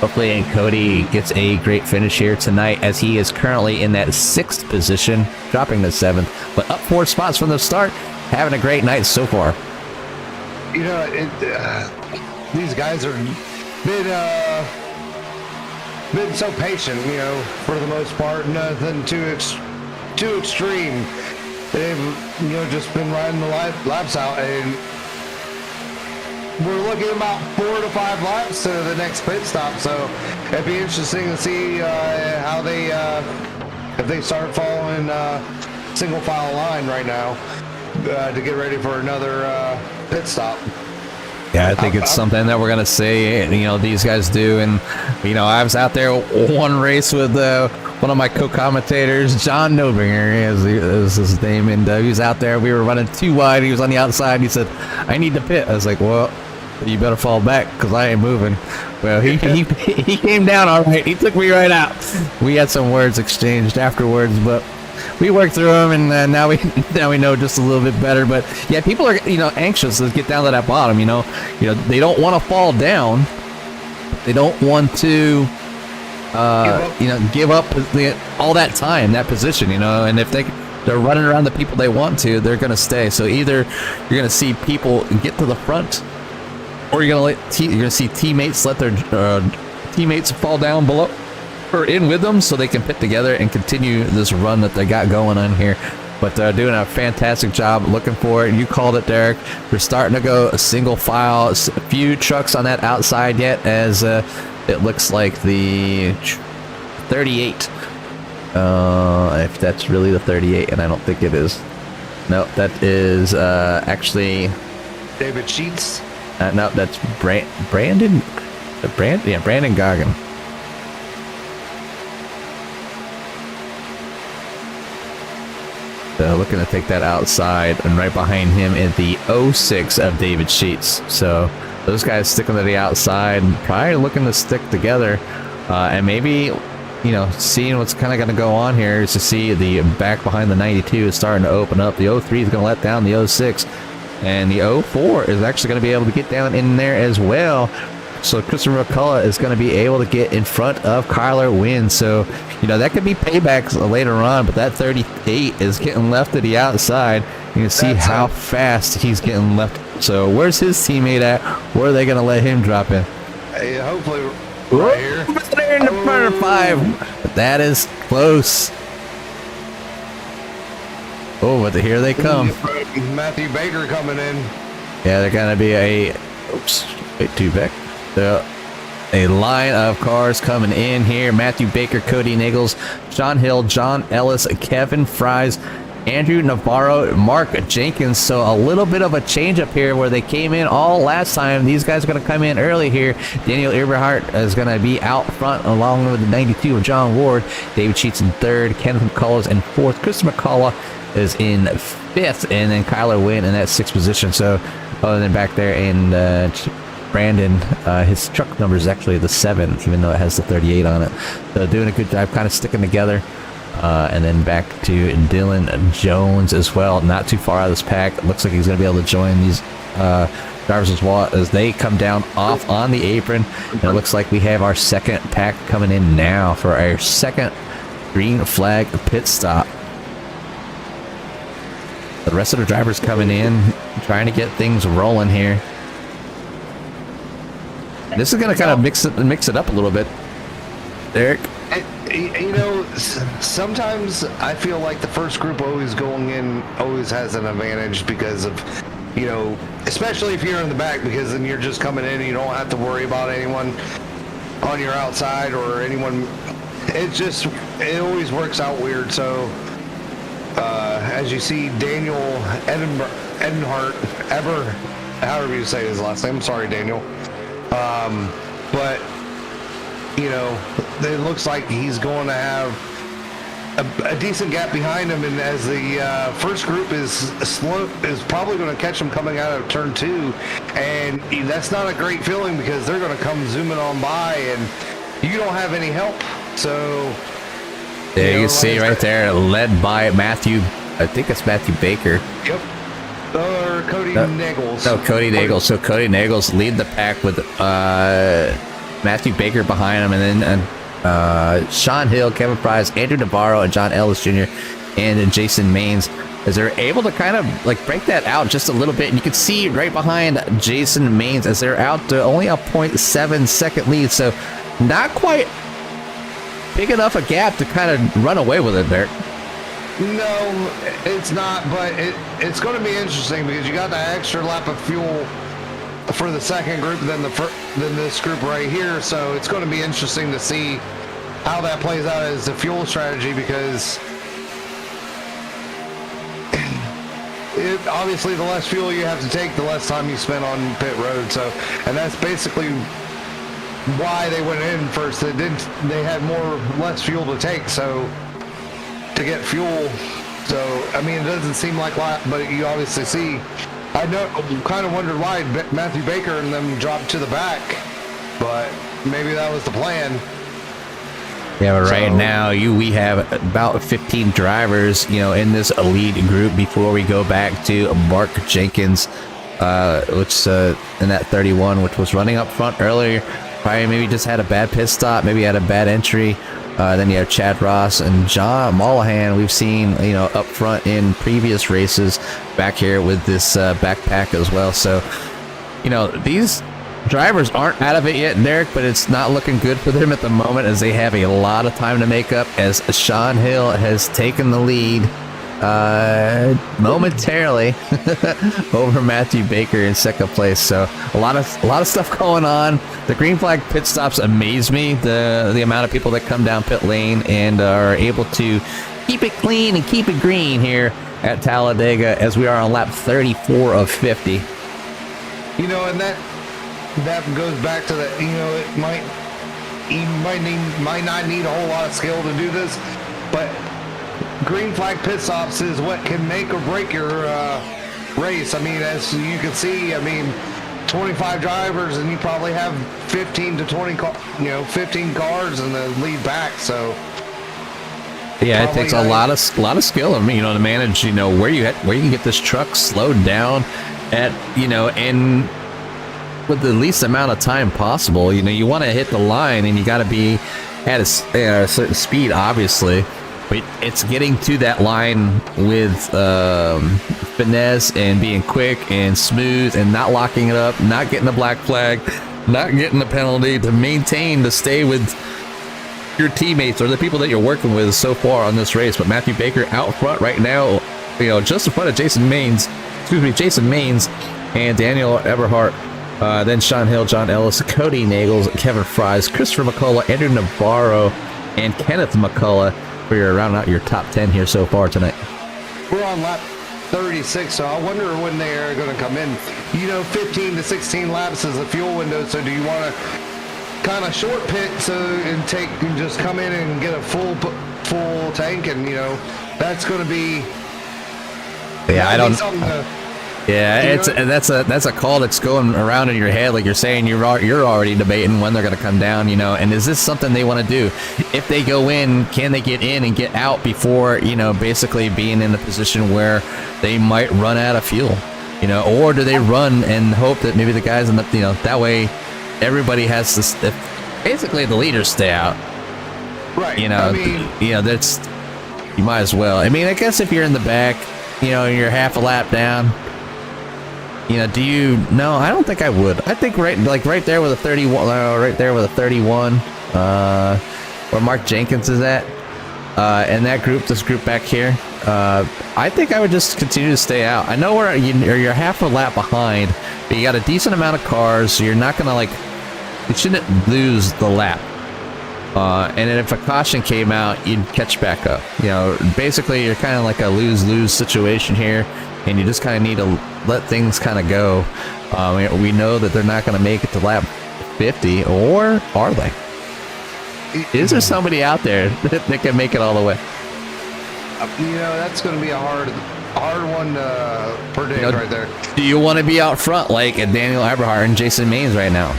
hopefully Cody gets a great finish here tonight, as he is currently in that 6th position, dropping to 7th, but up 4 spots from the start. Having a great night so far. You know, these guys are been so patient. You know, for the most part, nothing too extreme. They've just been riding the laps out, and we're looking about 4 to 5 laps to the next pit stop, so it'd be interesting to see how they if they start following single file line right now to get ready for another pit stop. Yeah, I think it's something that we're gonna see. These guys do, and I was out there one race with one of my co-commentators, John Nobinger is his name, and he was out there. We were running too wide. He was on the outside. He said, "I need to pit." I was like, "Well, you better fall back, because I ain't moving." Well, he came down all right. He took me right out. We had some words exchanged afterwards, but we worked through them, and now we know just a little bit better. But yeah, people are anxious to get down to that bottom. They don't want to fall down. They don't want to give up all that time, that position. And if they're running around the people they want to, they're going to stay. So either you're going to see people get to the front, or you're going to see teammates let their teammates fall down below or in with them, so they can pit together and continue this run that they got going on here. But they're doing a fantastic job. Looking for it. You called it, Derek. We're starting to go a single file. A few trucks on that outside yet, as it looks like the 38. If that's really the 38, and I don't think it is. No, that is actually David Sheets. No, that's Brandon. Brandon Goggin. Looking to take that outside, and right behind him is the 06 of David Sheets. So those guys sticking to the outside, probably looking to stick together, and maybe seeing what's kind of going to go on here is to see the back behind the 92 is starting to open up. The 03 is going to let down the 06, and the 04 is actually going to be able to get down in there as well. So Christopher McCullough is going to be able to get in front of Kyler Wynn. So, that could be paybacks later on, but that 38 is getting left to the outside. You can see how fast he's getting left. So where's his teammate at? Where are they going to let him drop in? Hey, hopefully right here. They're in the front of 5. But that is close. Oh, but here they come. Matthew Baker coming in. Yeah, they're going to be wait, 2 back. A line of cars coming in here. Matthew Baker, Cody Nichols, John Hill, John Ellis, Kevin Fries, Andrew Navarro, Mark Jenkins. So a little bit of a change up here where they came in all last time. These guys are going to come in early here. Daniel Eberhardt is going to be out front along with the 92 of John Ward. David Sheets in 3rd. Kenneth McCullough in 4th. Christopher McCullough is in 5th. And then Kyler Wynn in that 6th position. So other than back there in Brandon, his truck number is actually the 7, even though it has the 38 on it. So doing a good job, kind of sticking together. And then back to Dylan Jones as well, not too far out of this pack. It looks like he's going to be able to join these drivers as well as they come down off on the apron. And it looks like we have our second pack coming in now for our second green flag pit stop. The rest of the drivers coming in, trying to get things rolling here. This is going to kind of mix it up a little bit, Derek. Sometimes I feel like the first group always going in always has an advantage because of, especially if you're in the back, because then you're just coming in and you don't have to worry about anyone on your outside or anyone. It always works out weird. So however you say his last name. I'm sorry, Daniel. But you know, it looks like he's going to have a decent gap behind him, and as the first group is slow, is probably going to catch him coming out of turn 2, and that's not a great feeling because they're going to come zooming on by, and you don't have any help. So there you see right there, led by Matthew. I think it's Matthew Baker. Yep. Or Cody Nagels. No, Cody Nagels. So Cody Nagels lead the pack with Matthew Baker behind him, and then Sean Hill, Kevin Fries, Andrew Navarro, and John Ellis Jr. and Jason Maines, as they're able to kind of like break that out just a little bit. And you can see right behind Jason Maines as they're out to only a 0.7 second lead. So not quite big enough a gap to kind of run away with it there. No, it's not, but it's going to be interesting because you got that extra lap of fuel for the second group than this group right here. So it's going to be interesting to see how that plays out as the fuel strategy, because obviously the less fuel you have to take, the less time you spend on pit road. So, and that's basically why they went in first. They had less fuel to take, so to get fuel. So I mean, it doesn't seem like a lot, but you obviously see. I know, kind of wondered why Matthew Baker and them dropped to the back, but maybe that was the plan. Yeah, but right now we have about 15 drivers, you know, in this elite group before we go back to Mark Jenkins, which in that 31, which was running up front earlier. Probably maybe just had a bad pit stop, maybe had a bad entry. Then you have Chad Ross and John Mollahan. We've seen, you know, up front in previous races, back here with this backpack as well. So, you know, these drivers aren't out of it yet, Derek, but it's not looking good for them at the moment, as they have a lot of time to make up, as Sean Hill has taken the lead momentarily over Matthew Baker in second place. So a lot of stuff going on. The green flag pit stops amaze me, the amount of people that come down pit lane and are able to keep it clean and keep it green here at Talladega, as we are on lap 34 of 50. You know, and that goes back to that, you know, you might not need a whole lot of skill to do this, but green flag pit stops is what can make or break your race. I mean, as you can see, I mean, 25 drivers, and you probably have 15 to 20, 15 cars in the lead back. So yeah, it takes a lot of skill, you know, to manage, you know, where you can get this truck slowed down at, you know, and with the least amount of time possible. You know, you want to hit the line, and you got to be at a certain speed, obviously. But it's getting to that line with finesse and being quick and smooth and not locking it up, not getting the black flag, not getting the penalty, to stay with your teammates or the people that you're working with so far on this race. But Matthew Baker out front right now, you know, just in front of Jason Maines and Daniel Eberhardt. Then Sean Hill, John Ellis, Cody Nagels, Kevin Fries, Christopher McCullough, Andrew Navarro, and Kenneth McCullough for your round out your top 10 here so far tonight. We're on lap 36, so I wonder when they are going to come in. You know, 15 to 16 laps is the fuel window, so do you want to kind of short pit and just come in and get a full tank, and you know, that's going to be that's a call that's going around in your head, like you're saying. You're already debating when they're going to come down, you know, and is this something they want to do? If they go in, can they get in and get out before, you know, basically being in a position where they might run out of fuel, you know, or do they run and hope that maybe the guys in the, you know, that way everybody has this, basically the leaders stay out, right? You know, that's, you might as well. I mean, I guess if you're in the back, you know, you're half a lap down, you know, no, I don't think I would. I think right there with a 31, where Mark Jenkins is at, and this group back here, I think I would just continue to stay out. I know you're half a lap behind, but you got a decent amount of cars, so you're not gonna, you shouldn't lose the lap. And then if a caution came out, you'd catch back up. You know, basically you're kind of like a lose-lose situation here, and you just kind of need to let things kind of go. We know that they're not going to make it to lap 50, or are they? Is there somebody out there that can make it all the way? That's going to be a hard one to predict right there. Do you want to be out front like Daniel Eberhard and Jason Maines right now?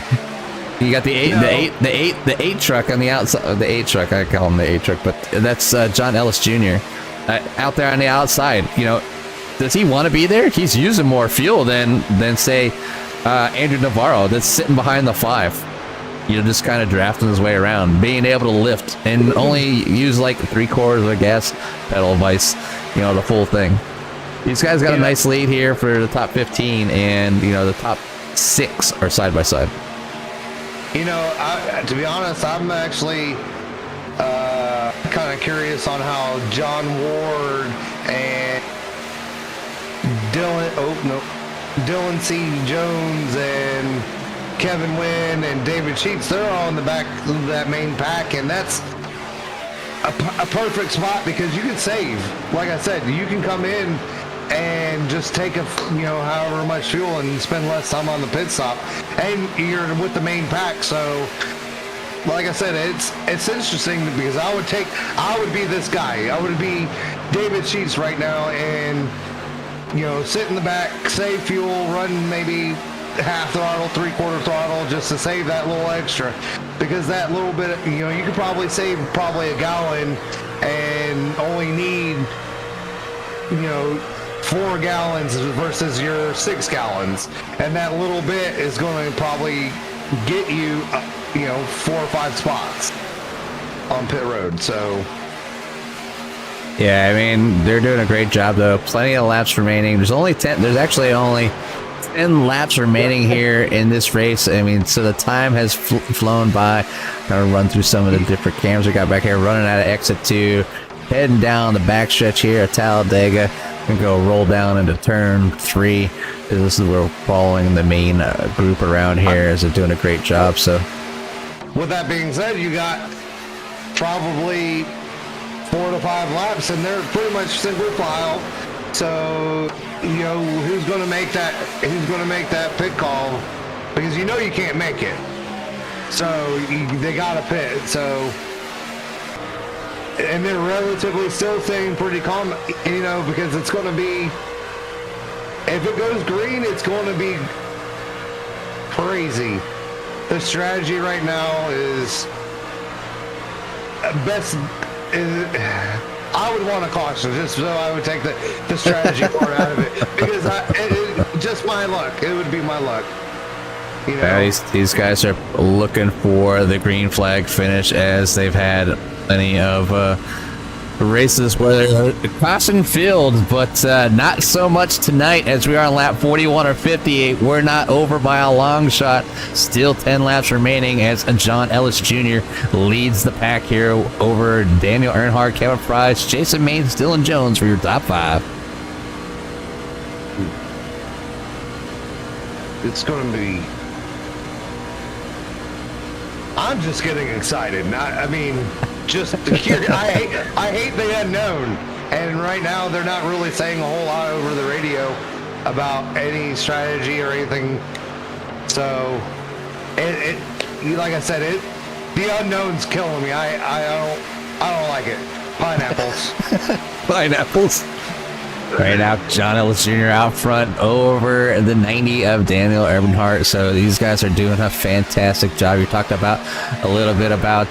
You got the eight truck on the outside. The 8 truck, I call him the 8 truck, but that's John Ellis Jr. Out there on the outside. Does he want to be there? He's using more fuel than say Andrew Navarro, that's sitting behind the 5. Just kind of drafting his way around, being able to lift and only use like 3/4 of a gas pedal vice, the full thing. These guys got a nice lead here for the top 15, and the top 6 are side by side. To be honest, I'm actually kind of curious on how John Ward and Dylan C. Jones and Kevin Wynn and David Sheets, they're all in the back of that main pack, and that's a perfect spot because you can save. Like I said, you can come in and just take however much fuel and spend less time on the pit stop, and you're with the main pack. So like I said, it's interesting because I would be this guy. I would be David Sheets right now, and sit in the back, save fuel, run maybe half throttle, 3/4 throttle, just to save that little extra, because that little bit, you could probably save a gallon and only need 4 gallons versus your 6 gallons, and that little bit is going to probably get you 4 or 5 spots on pit road. So yeah, they're doing a great job though. Plenty of laps remaining. There's actually only 10 laps remaining here in this race. So the time has flown by. Gonna run through some of the different cams we got back here. Running out of exit 2, heading down the backstretch here at Talladega. Gonna go roll down into turn 3. This is where we're following the main group around here as they're doing a great job. So, with that being said, you got probably 4 to 5 laps, and they're pretty much single file. So who's going to make that? Who's going to make that pit call? Because you can't make it. So they got to pit. So, and they're relatively still staying pretty calm. Because it's going to be, if it goes green, it's going to be crazy. The strategy right now is best. I would want to caution, just so I would take the strategy part out of it, because just my luck. It would be my luck. These guys are looking for the green flag finish, as they've had plenty of races where they're caution filled, but not so much tonight, as we are on lap 41 or 58. We're not over by a long shot. Still 10 laps remaining as John Ellis Jr. leads the pack here over Daniel Earnhardt, Kevin Price, Jason Maines, Dylan Jones for your top 5. It's going to be... I'm just getting excited. Just I hate the unknown, and right now they're not really saying a whole lot over the radio about any strategy or anything. So it like I said, the unknown's killing me. I don't like it. Pineapples. Right now, John Ellis Jr. out front over the 90 of Daniel Earnhardt. So these guys are doing a fantastic job. You talked about a little bit about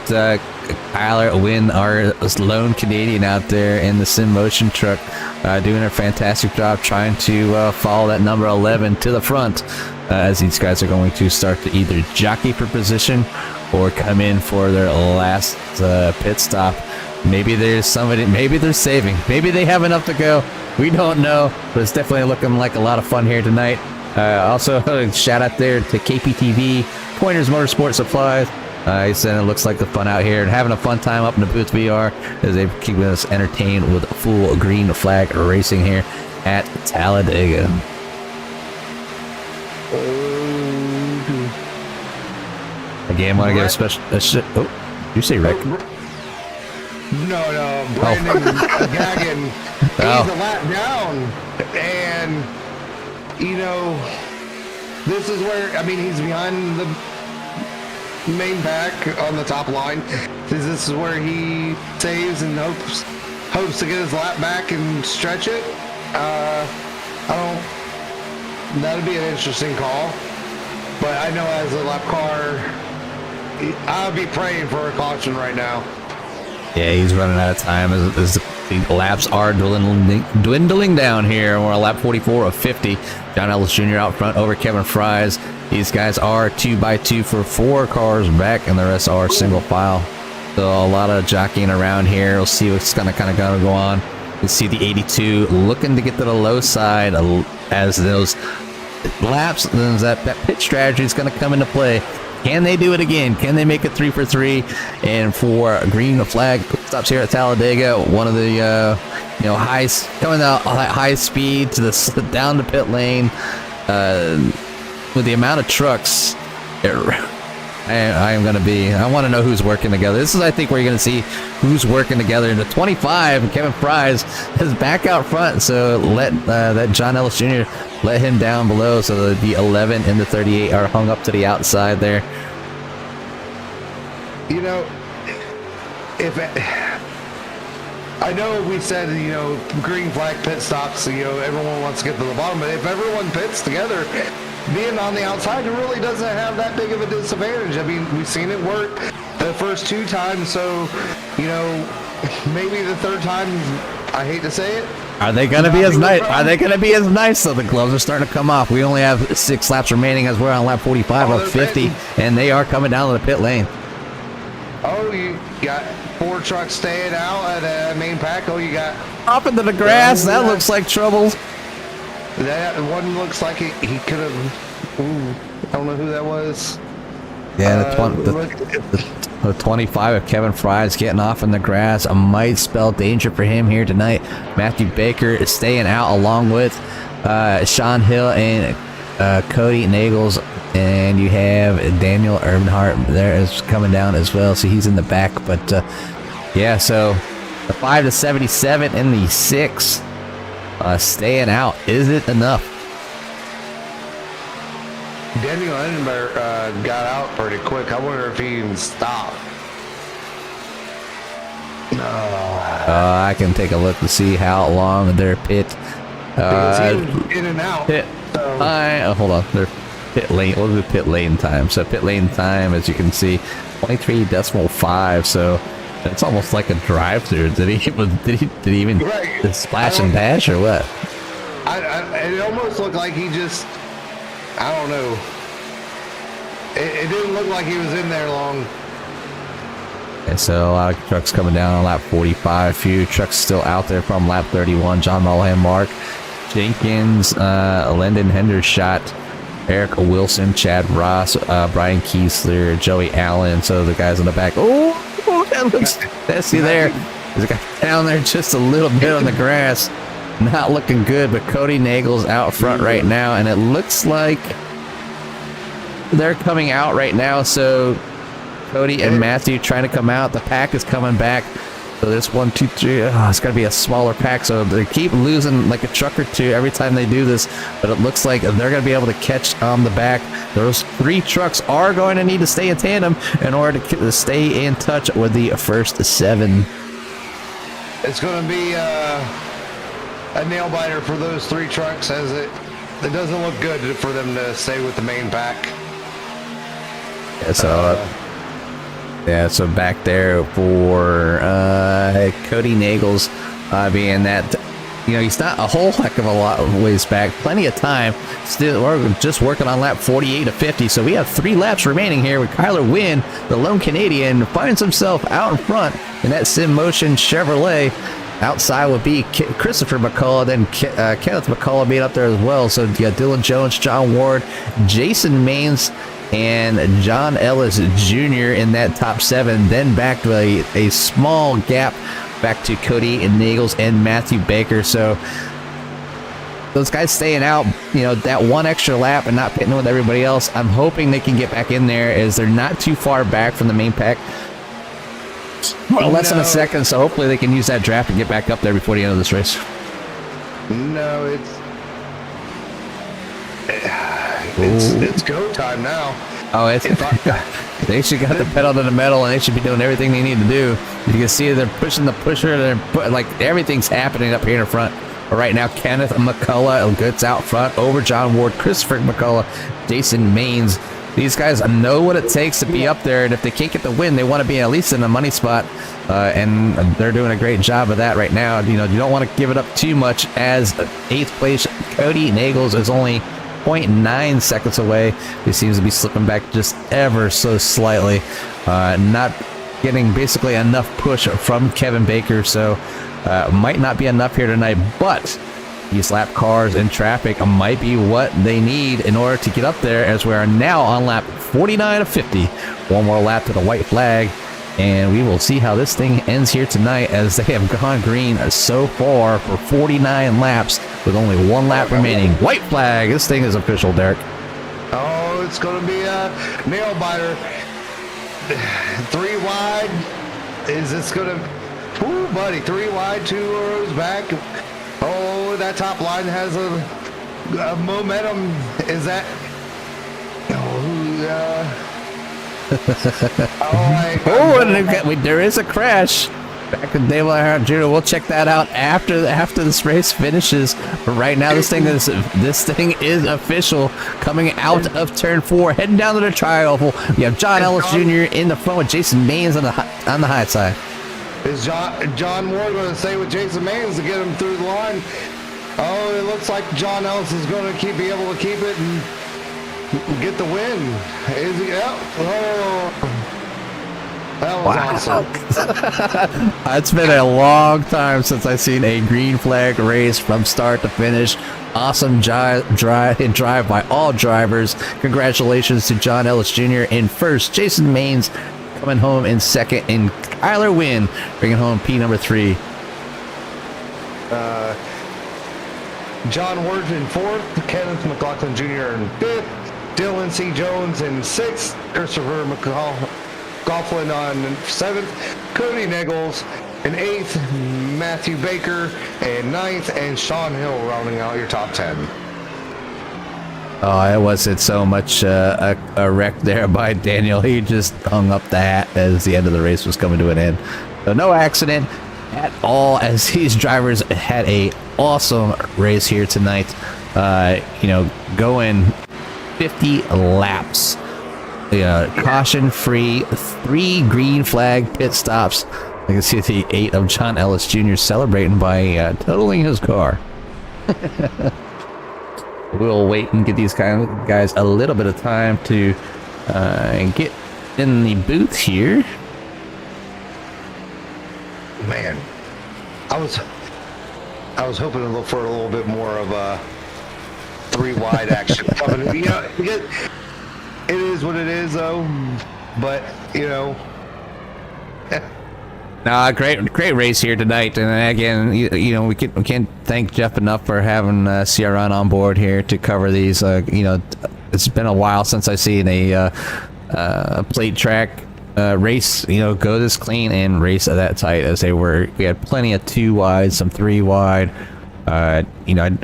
Kyler Wynn, our lone Canadian out there in the Sim Motion truck, doing a fantastic job trying to follow that number 11 to the front, as these guys are going to start to either jockey for position or come in for their last pit stop. Maybe there's somebody, maybe they're saving, maybe they have enough to go. We don't know, but it's definitely looking like a lot of fun here tonight. Also, shout out there to KPTV, Pointers Motorsport Supplies. He said it looks like the fun out here and having a fun time up in the booth VR as they're keeping us entertained with full green flag racing here at Talladega. Again, want to get a special... oh, you say Rick? No, Brandon Gagan, he's a lap down, and this is where, I mean, he's behind the main pack on the top line. This is where he saves and hopes to get his lap back and stretch it. That'd be an interesting call. But I know as a lap car, I would be praying for a caution right now. Yeah, he's running out of time as the laps are dwindling down here. We're on lap 44 of 50. John Ellis Jr. out front over Kevin Fries. These guys are 2x2 for 4 cars back, and the rest are single file. So a lot of jockeying around here. We'll see what's gonna go on. You see the 82 looking to get to the low side as those laps, that pit strategy is going to come into play. Can they do it again? Can they make it 3 for 3? And for green flag stops here at Talladega, one of the coming out at high speed to the down the pit lane. With the amount of trucks, I want to know who's working together. This is, I think, where you're going to see who's working together. In the 25, Kevin Fries is back out front, so let that John Ellis Jr. let him down below. So the 11 and the 38 are hung up to the outside there. You know, I know we said, green flag pit stops, everyone wants to get to the bottom, but if everyone pits together, being on the outside, it really doesn't have that big of a disadvantage. I mean, we've seen it work the first 2 times, so, maybe the 3rd time, I hate to say it. Are they going to be as nice? Are they going to be as nice? So the gloves are starting to come off. We only have 6 laps remaining as we're on lap 45 of 50, and they are coming down to the pit lane. Oh, you got 4 trucks staying out at main pack. Oh, you got up into the grass. That looks like trouble. That one looks like he could have. I don't know who that was. Yeah, the 25 of Kevin Fries getting off in the grass might spell danger for him here tonight. Matthew Baker is staying out along with Sean Hill and Cody Nagels, and you have Daniel Earnhardt there is coming down as well, so he's in the back. But yeah, so the 5 to 77 and the 6 staying out. Is it enough? Daniel Earnhardt got out pretty quick. I wonder if he even stopped. I can take a look to see how long their pit. He was in and out. Hold on. Their pit lane. We'll do pit lane time. So pit lane time, as you can see, 23.5. So it's almost like a drive-through. Did he even splash and dash or what? It almost looked like he just. I don't know. It didn't look like he was in there long. And so a lot of trucks coming down on lap 45. A few trucks still out there from lap 31. John Mullihan, Mark Jenkins, Lyndon Hendershot, Eric Wilson, Chad Ross, Brian Kiesler, Joey Allen. So the guys in the back. Oh, that looks messy there. There's a guy down there just a little bit on the grass. Not looking good, but Cody Nagels out front right now, and it looks like they're coming out right now. So Cody and Matthew trying to come out. The pack is coming back. So there's 1, 2, 3. Oh, it's got to be a smaller pack. So they keep losing like a truck or two every time they do this, but it looks like they're going to be able to catch on the back. Those 3 trucks are going to need to stay in tandem in order to stay in touch with the first 7. It's going to be a nail biter for those 3 trucks, as it doesn't look good for them to stay with the main pack. Yeah, so back there for Cody Nagels, being that, he's not a whole heck of a lot of ways back. Plenty of time. Still, we're just working on lap 48 to 50, so we have 3 laps remaining here with Kyler Wynn, the lone Canadian, finds himself out in front in that Sim Motion Chevrolet. Outside would be Christopher McCullough, then Kenneth McCullough being up there as well. So you got Dylan Jones, John Ward, Jason Maines, and John Ellis Jr. in that top 7. Then back to a small gap back to Cody and Nagels and Matthew Baker. So those guys staying out, that 1 extra lap and not pitting with everybody else. I'm hoping they can get back in there, as they're not too far back from the main pack. Less than a second, so hopefully they can use that draft and get back up there before the end of this race. No, It's go time now. Oh, it's they should got the pedal to the metal, and they should be doing everything they need to do. You can see they're pushing the pusher. Like everything's happening up here in the front. But right now, Kenneth McCullough gets out front over John Ward, Christopher McCullough, Jason Maines. These guys know what it takes to be up there, and if they can't get the win, they want to be at least in a money spot, and they're doing a great job of that right now. You know, you don't want to give it up too much, as 8th place Cody Nagels is only 0.9 seconds away. He seems to be slipping back just ever so slightly, not getting basically enough push from Kevin Baker, so might not be enough here tonight, but these lap cars in traffic might be what they need in order to get up there, as we are now on lap 49 of 50. One more lap to the white flag, and we will see how this thing ends here tonight, as they have gone green so far for 49 laps with only one lap remaining. White flag. This thing is official, Derek. Oh, it's going to be a nail biter. 3 wide. Is this going to... Ooh, buddy, 3 wide, 2 rows back. Oh, that top line has a momentum. Is that... and there is a crash. Back in Dale Earnhardt Jr. We'll check that out after this race finishes. But right now, this thing is official. Coming out of turn 4, heading down to the tri-oval. We have John Ellis Jr. in the front with Jason Maines on the high side. Is John Ward going to stay with Jason Maines to get him through the line? Oh, it looks like John Ellis is going to be able to keep it and get the win. Is he? Oh, that was awesome. It's been a long time since I've seen a green flag race from start to finish. Awesome drive by all drivers. Congratulations to John Ellis Jr. in first, Jason Maines coming home in second, and Kyler Wynn bringing home P number 3. John Ward in 4th, Kenneth McLaughlin Jr. in 5th, Dylan C. Jones in 6th, Christopher McLaughlin on 7th, Cody Nagels in 8th, Matthew Baker in 9th, and Sean Hill rounding out your top 10. Oh, it wasn't so much a wreck there by Daniel. He just hung up the hat as the end of the race was coming to an end. So no accident at all, as these drivers had a awesome race here tonight. Going 50 laps. Caution free, 3 green flag pit stops. I can see the 8 of John Ellis Jr. celebrating by totaling his car. We'll wait and give these guys a little bit of time to get in the booth here. Man, I was hoping to look for a little bit more of a 3 wide action coming. It is what it is, though. But No, great race here tonight, and again, we can't thank Jeff enough for having CRN on board here to cover these. It's been a while since I've seen a plate track race, go this clean and race that tight as they were. We had plenty of 2 wide, some 3 wide. I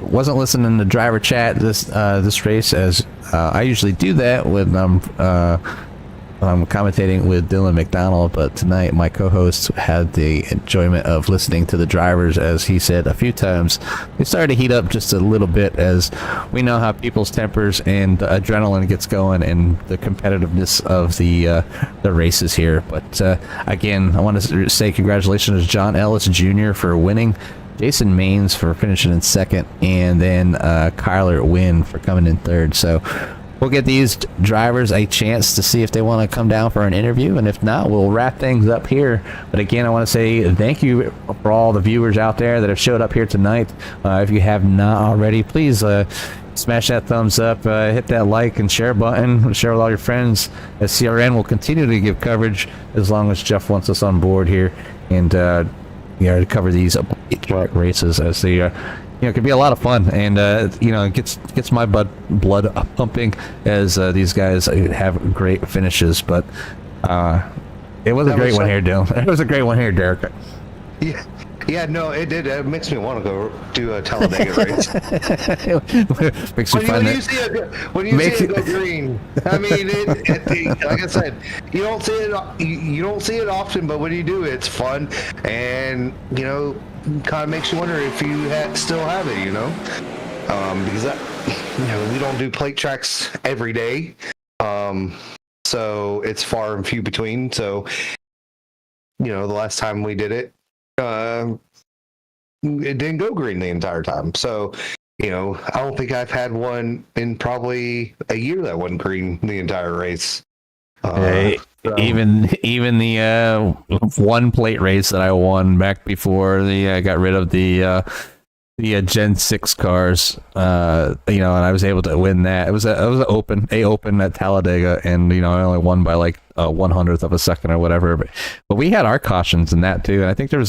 wasn't listening to driver chat this race, as I usually do that when I'm commentating with Dylan McDonald, but tonight my co-host had the enjoyment of listening to the drivers. As he said a few times, they started to heat up just a little bit, as we know how people's tempers and adrenaline gets going and the competitiveness of the races here. But again, I want to say congratulations to John Ellis Jr. for winning, Jason Maines for finishing in second, and then Kyler Wynn for coming in third. So we'll get these drivers a chance to see if they want to come down for an interview, and if not, we'll wrap things up here. But again, I want to say thank you for all the viewers out there that have showed up here tonight. If you have not already, please smash that thumbs up, hit that like and share button, share with all your friends, as CRN will continue to give coverage as long as Jeff wants us on board here, and to cover these track races, as they it can be a lot of fun, and it gets my blood pumping, as these guys have great finishes. But it was a great one here, Dylan. It was a great one here, Derek. Yeah, Yeah, no, it did. It makes me want to go do a Talladega race. Makes you find that. When you see it go green, I mean, like I said, you don't see it. You don't see it often, but when you do, it's fun, and kind of makes you wonder if you still have it. Because we don't do plate tracks every day, so it's far and few between. So, the last time we did it. It didn't go green the entire time. So, I don't think I've had one in probably a year that went green the entire race. Even the one plate race that I won back before I got rid of the Gen 6 cars, and I was able to win that. It was an open at Talladega, and I only won by like 1/100th of a second or whatever. But we had our cautions in that too, and I think there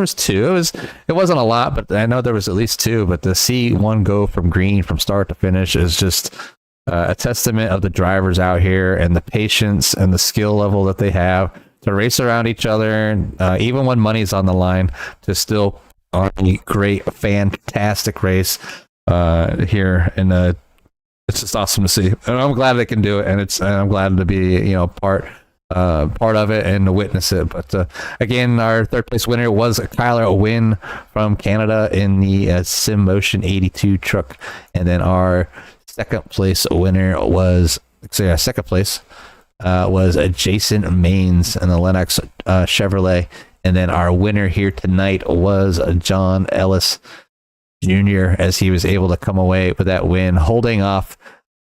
was two. It wasn't a lot, but I know there was at least two. But to see one go from green from start to finish is just a testament of the drivers out here and the patience and the skill level that they have to race around each other, even when money's on the line, to still on a great, fantastic race here, and it's just awesome to see. And I'm glad they can do it, and I'm glad to be part of it and to witness it. But again, our third place winner was Kyler Wynn from Canada in the Sim Motion 82 truck, and then our second place winner was Jason Maines in the Lennox Chevrolet. And then our winner here tonight was John Ellis Jr., as he was able to come away with that win, holding off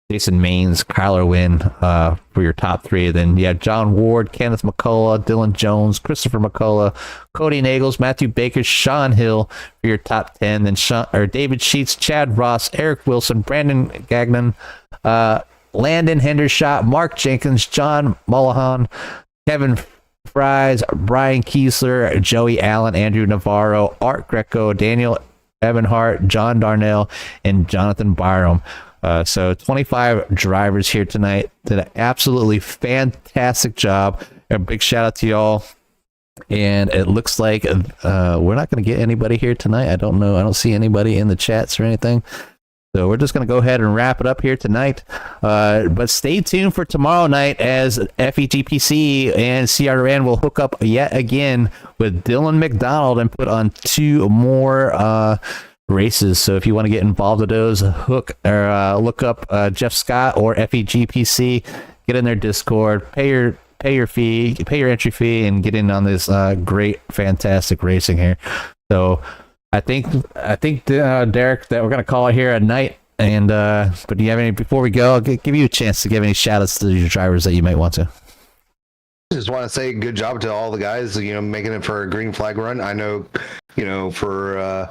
Jason Maines, Kyler Wynn for your top three. Then you have John Ward, Kenneth McCullough, Dylan Jones, Christopher McCullough, Cody Nagels, Matthew Baker, Sean Hill for your top 10. Then David Sheets, Chad Ross, Eric Wilson, Brandon Gagnon, Landon Hendershot, Mark Jenkins, John Mullahan, Kevin Fries, Brian Kiesler, Joey Allen, Andrew Navarro, Art Greco, Daniel Ebenhart, John Darnell, and Jonathan Byram. So 25 drivers here tonight did an absolutely fantastic job. A big shout out to y'all. And it looks like we're not going to get anybody here tonight. I don't know. I don't see anybody in the chats or anything. So we're just going to go ahead and wrap it up here tonight. But stay tuned for tomorrow night, as FEGPC and CRN will hook up yet again with Dylan McDonald and put on two more races. So if you want to get involved with those, look up Jeff Scott or FEGPC, get in their Discord, pay your entry fee, and get in on this great, fantastic racing here. So I think Derek, that we're gonna call it here at night. And but do you have any, before we go, I'll give you a chance to give any shout outs to your drivers that you might want to. Just want to say good job to all the guys, making it for a green flag run. I know, for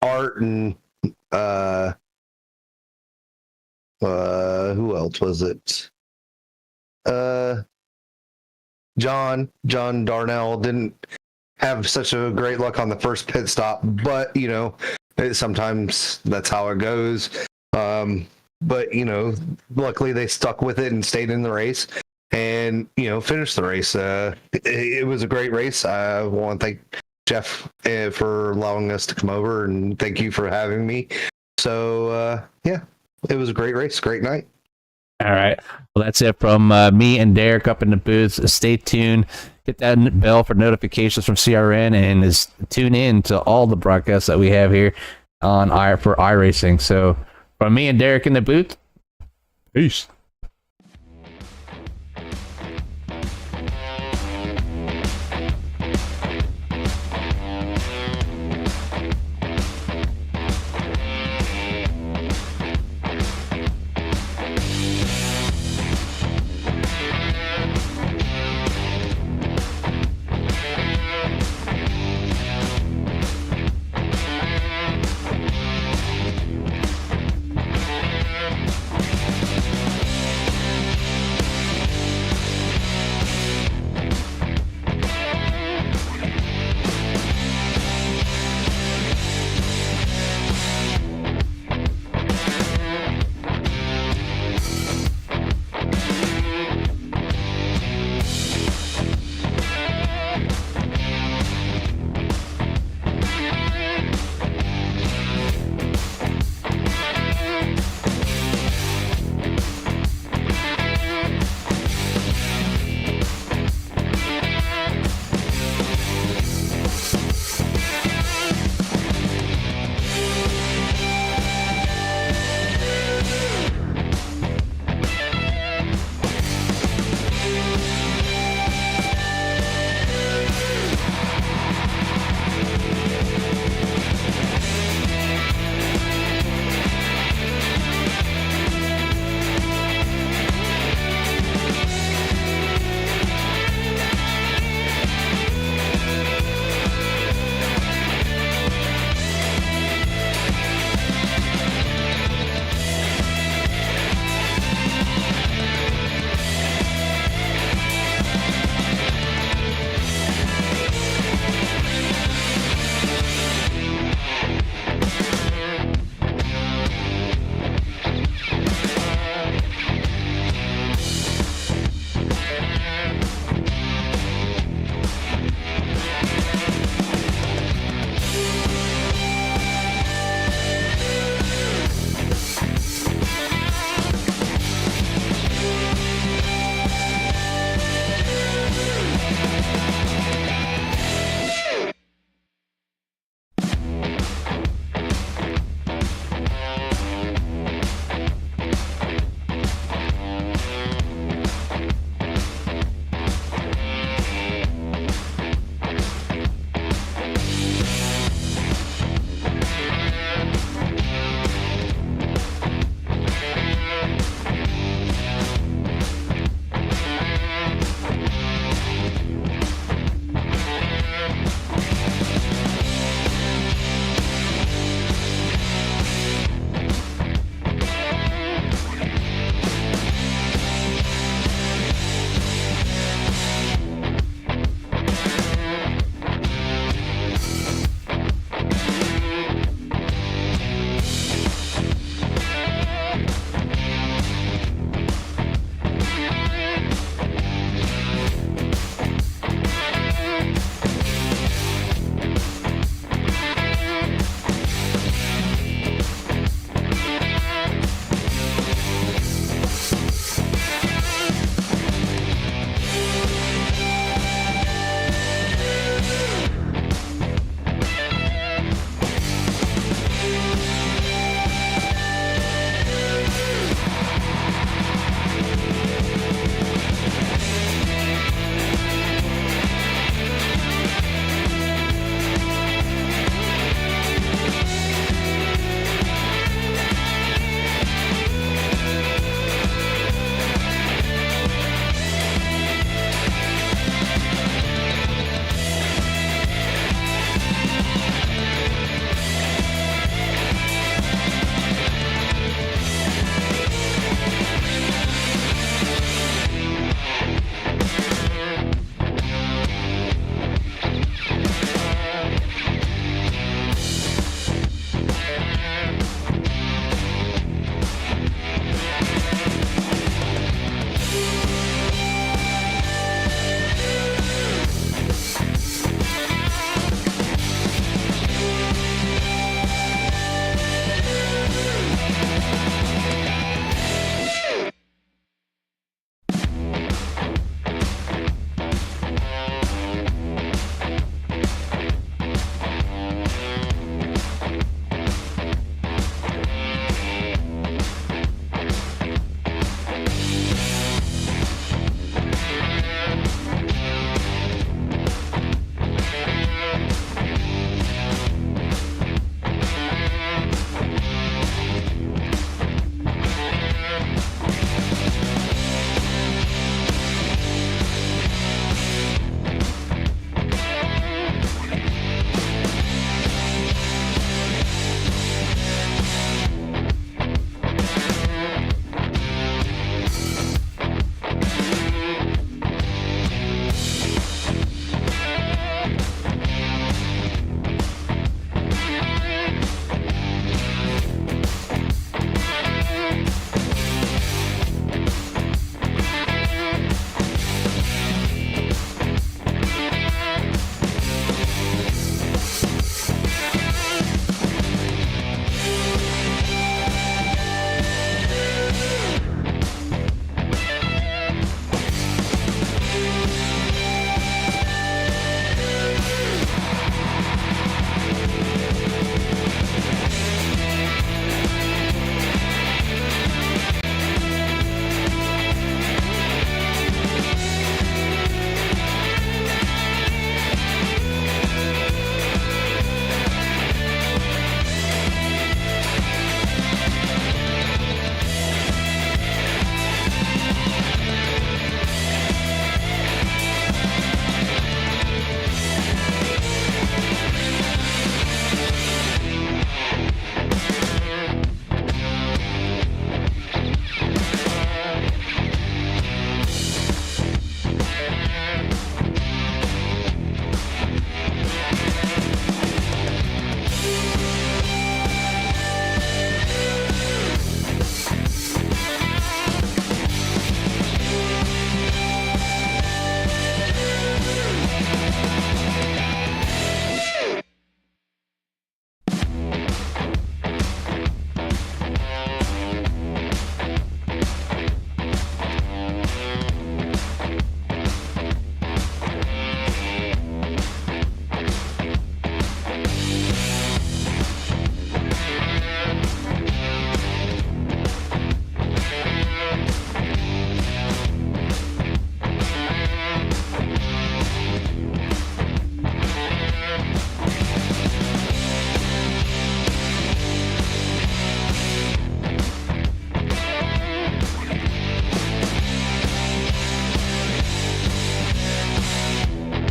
Art and who else was it? John Darnell didn't have such a great luck on the first pit stop, but sometimes that's how it goes. But luckily they stuck with it and stayed in the race and finished the race. It was a great race. I want to thank Jeff for allowing us to come over, and thank you for having me. So yeah, it was a great race, great night. All right. Well, that's it from me and Derek up in the booth. Stay tuned. Hit that bell for notifications from CRN, and tune in to all the broadcasts that we have here on for iRacing. So from me and Derek in the booth, peace.